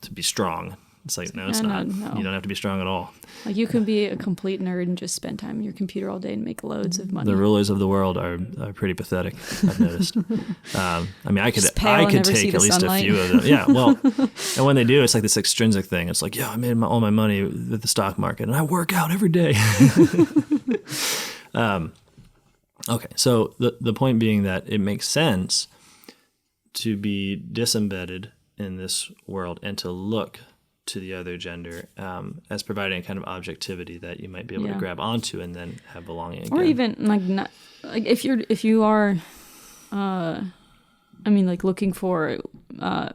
to be strong. It's like, no, it's not. No. You don't have to be strong at all. Like, you can be a complete nerd and just spend time on your computer all day and make loads of money. The rulers of the world are pretty pathetic, I've noticed. I mean, I could take at least sunlight. A few of them. Yeah, well, and when they do, it's like this extrinsic thing. It's like, yeah, I made all my money with the stock market, and I work out every day. Okay, so the point being that it makes sense to be disembedded in this world and to look to the other gender as providing a kind of objectivity that you might be able to grab onto and then have belonging again. Or even if you are looking for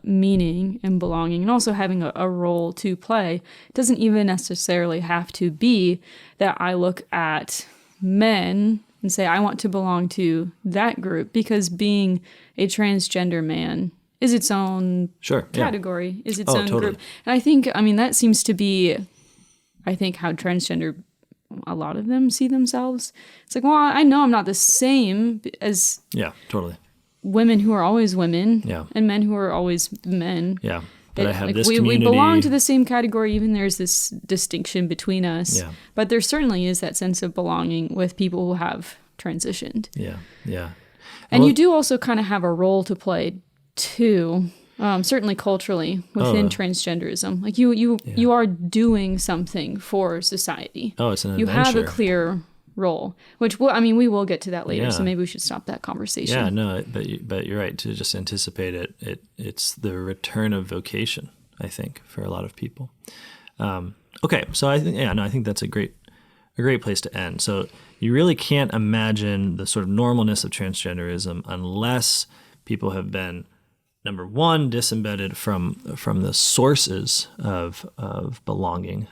meaning and belonging, and also having a role to play. It doesn't even necessarily have to be that I look at men and say, I want to belong to that group, because being a transgender man is its own category, is its own group. And I think, that seems to be, how transgender, a lot of them see themselves. It's like, well, I know I'm not the same as women who are always women and men who are always men. Yeah. But I have this community. We belong to the same category, even there's this distinction between us. Yeah. But there certainly is that sense of belonging with people who have transitioned. Yeah, yeah. And you do also kind of have a role to play, too, certainly culturally, within transgenderism. Like you are doing something for society. Oh, it's an adventure. You have a clear role, which we will get to that later, so maybe we should stop that conversation. Yeah, no, but you're right, to just anticipate it's the return of vocation, I think, for a lot of people. Okay, so I think that's a great place to end. So you really can't imagine the sort of normalness of transgenderism unless people have been, number one, disembedded from the sources of belonging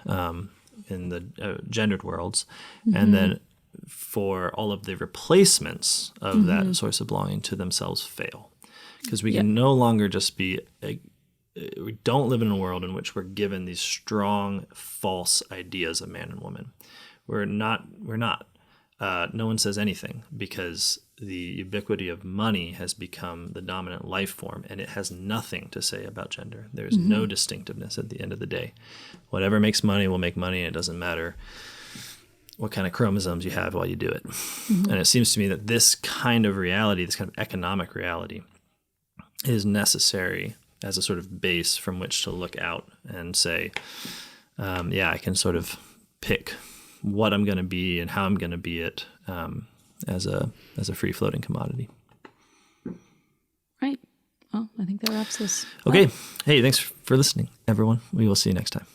in the gendered worlds, and then for all of the replacements of that source of belonging to themselves fail. Because we can no longer just be, we don't live in a world in which we're given these strong, false ideas of man and woman. We're not. No one says anything because the ubiquity of money has become the dominant life form, and it has nothing to say about gender. There's no distinctiveness at the end of the day. Whatever makes money will make money, and it doesn't matter what kind of chromosomes you have while you do it. And it seems to me that this kind of reality, this kind of economic reality, is necessary as a sort of base from which to look out and say, I can sort of pick what I'm going to be and how I'm going to be it as a free-floating commodity. Right. Well, I think that wraps this up. Hey, thanks for listening, everyone. We will see you next time.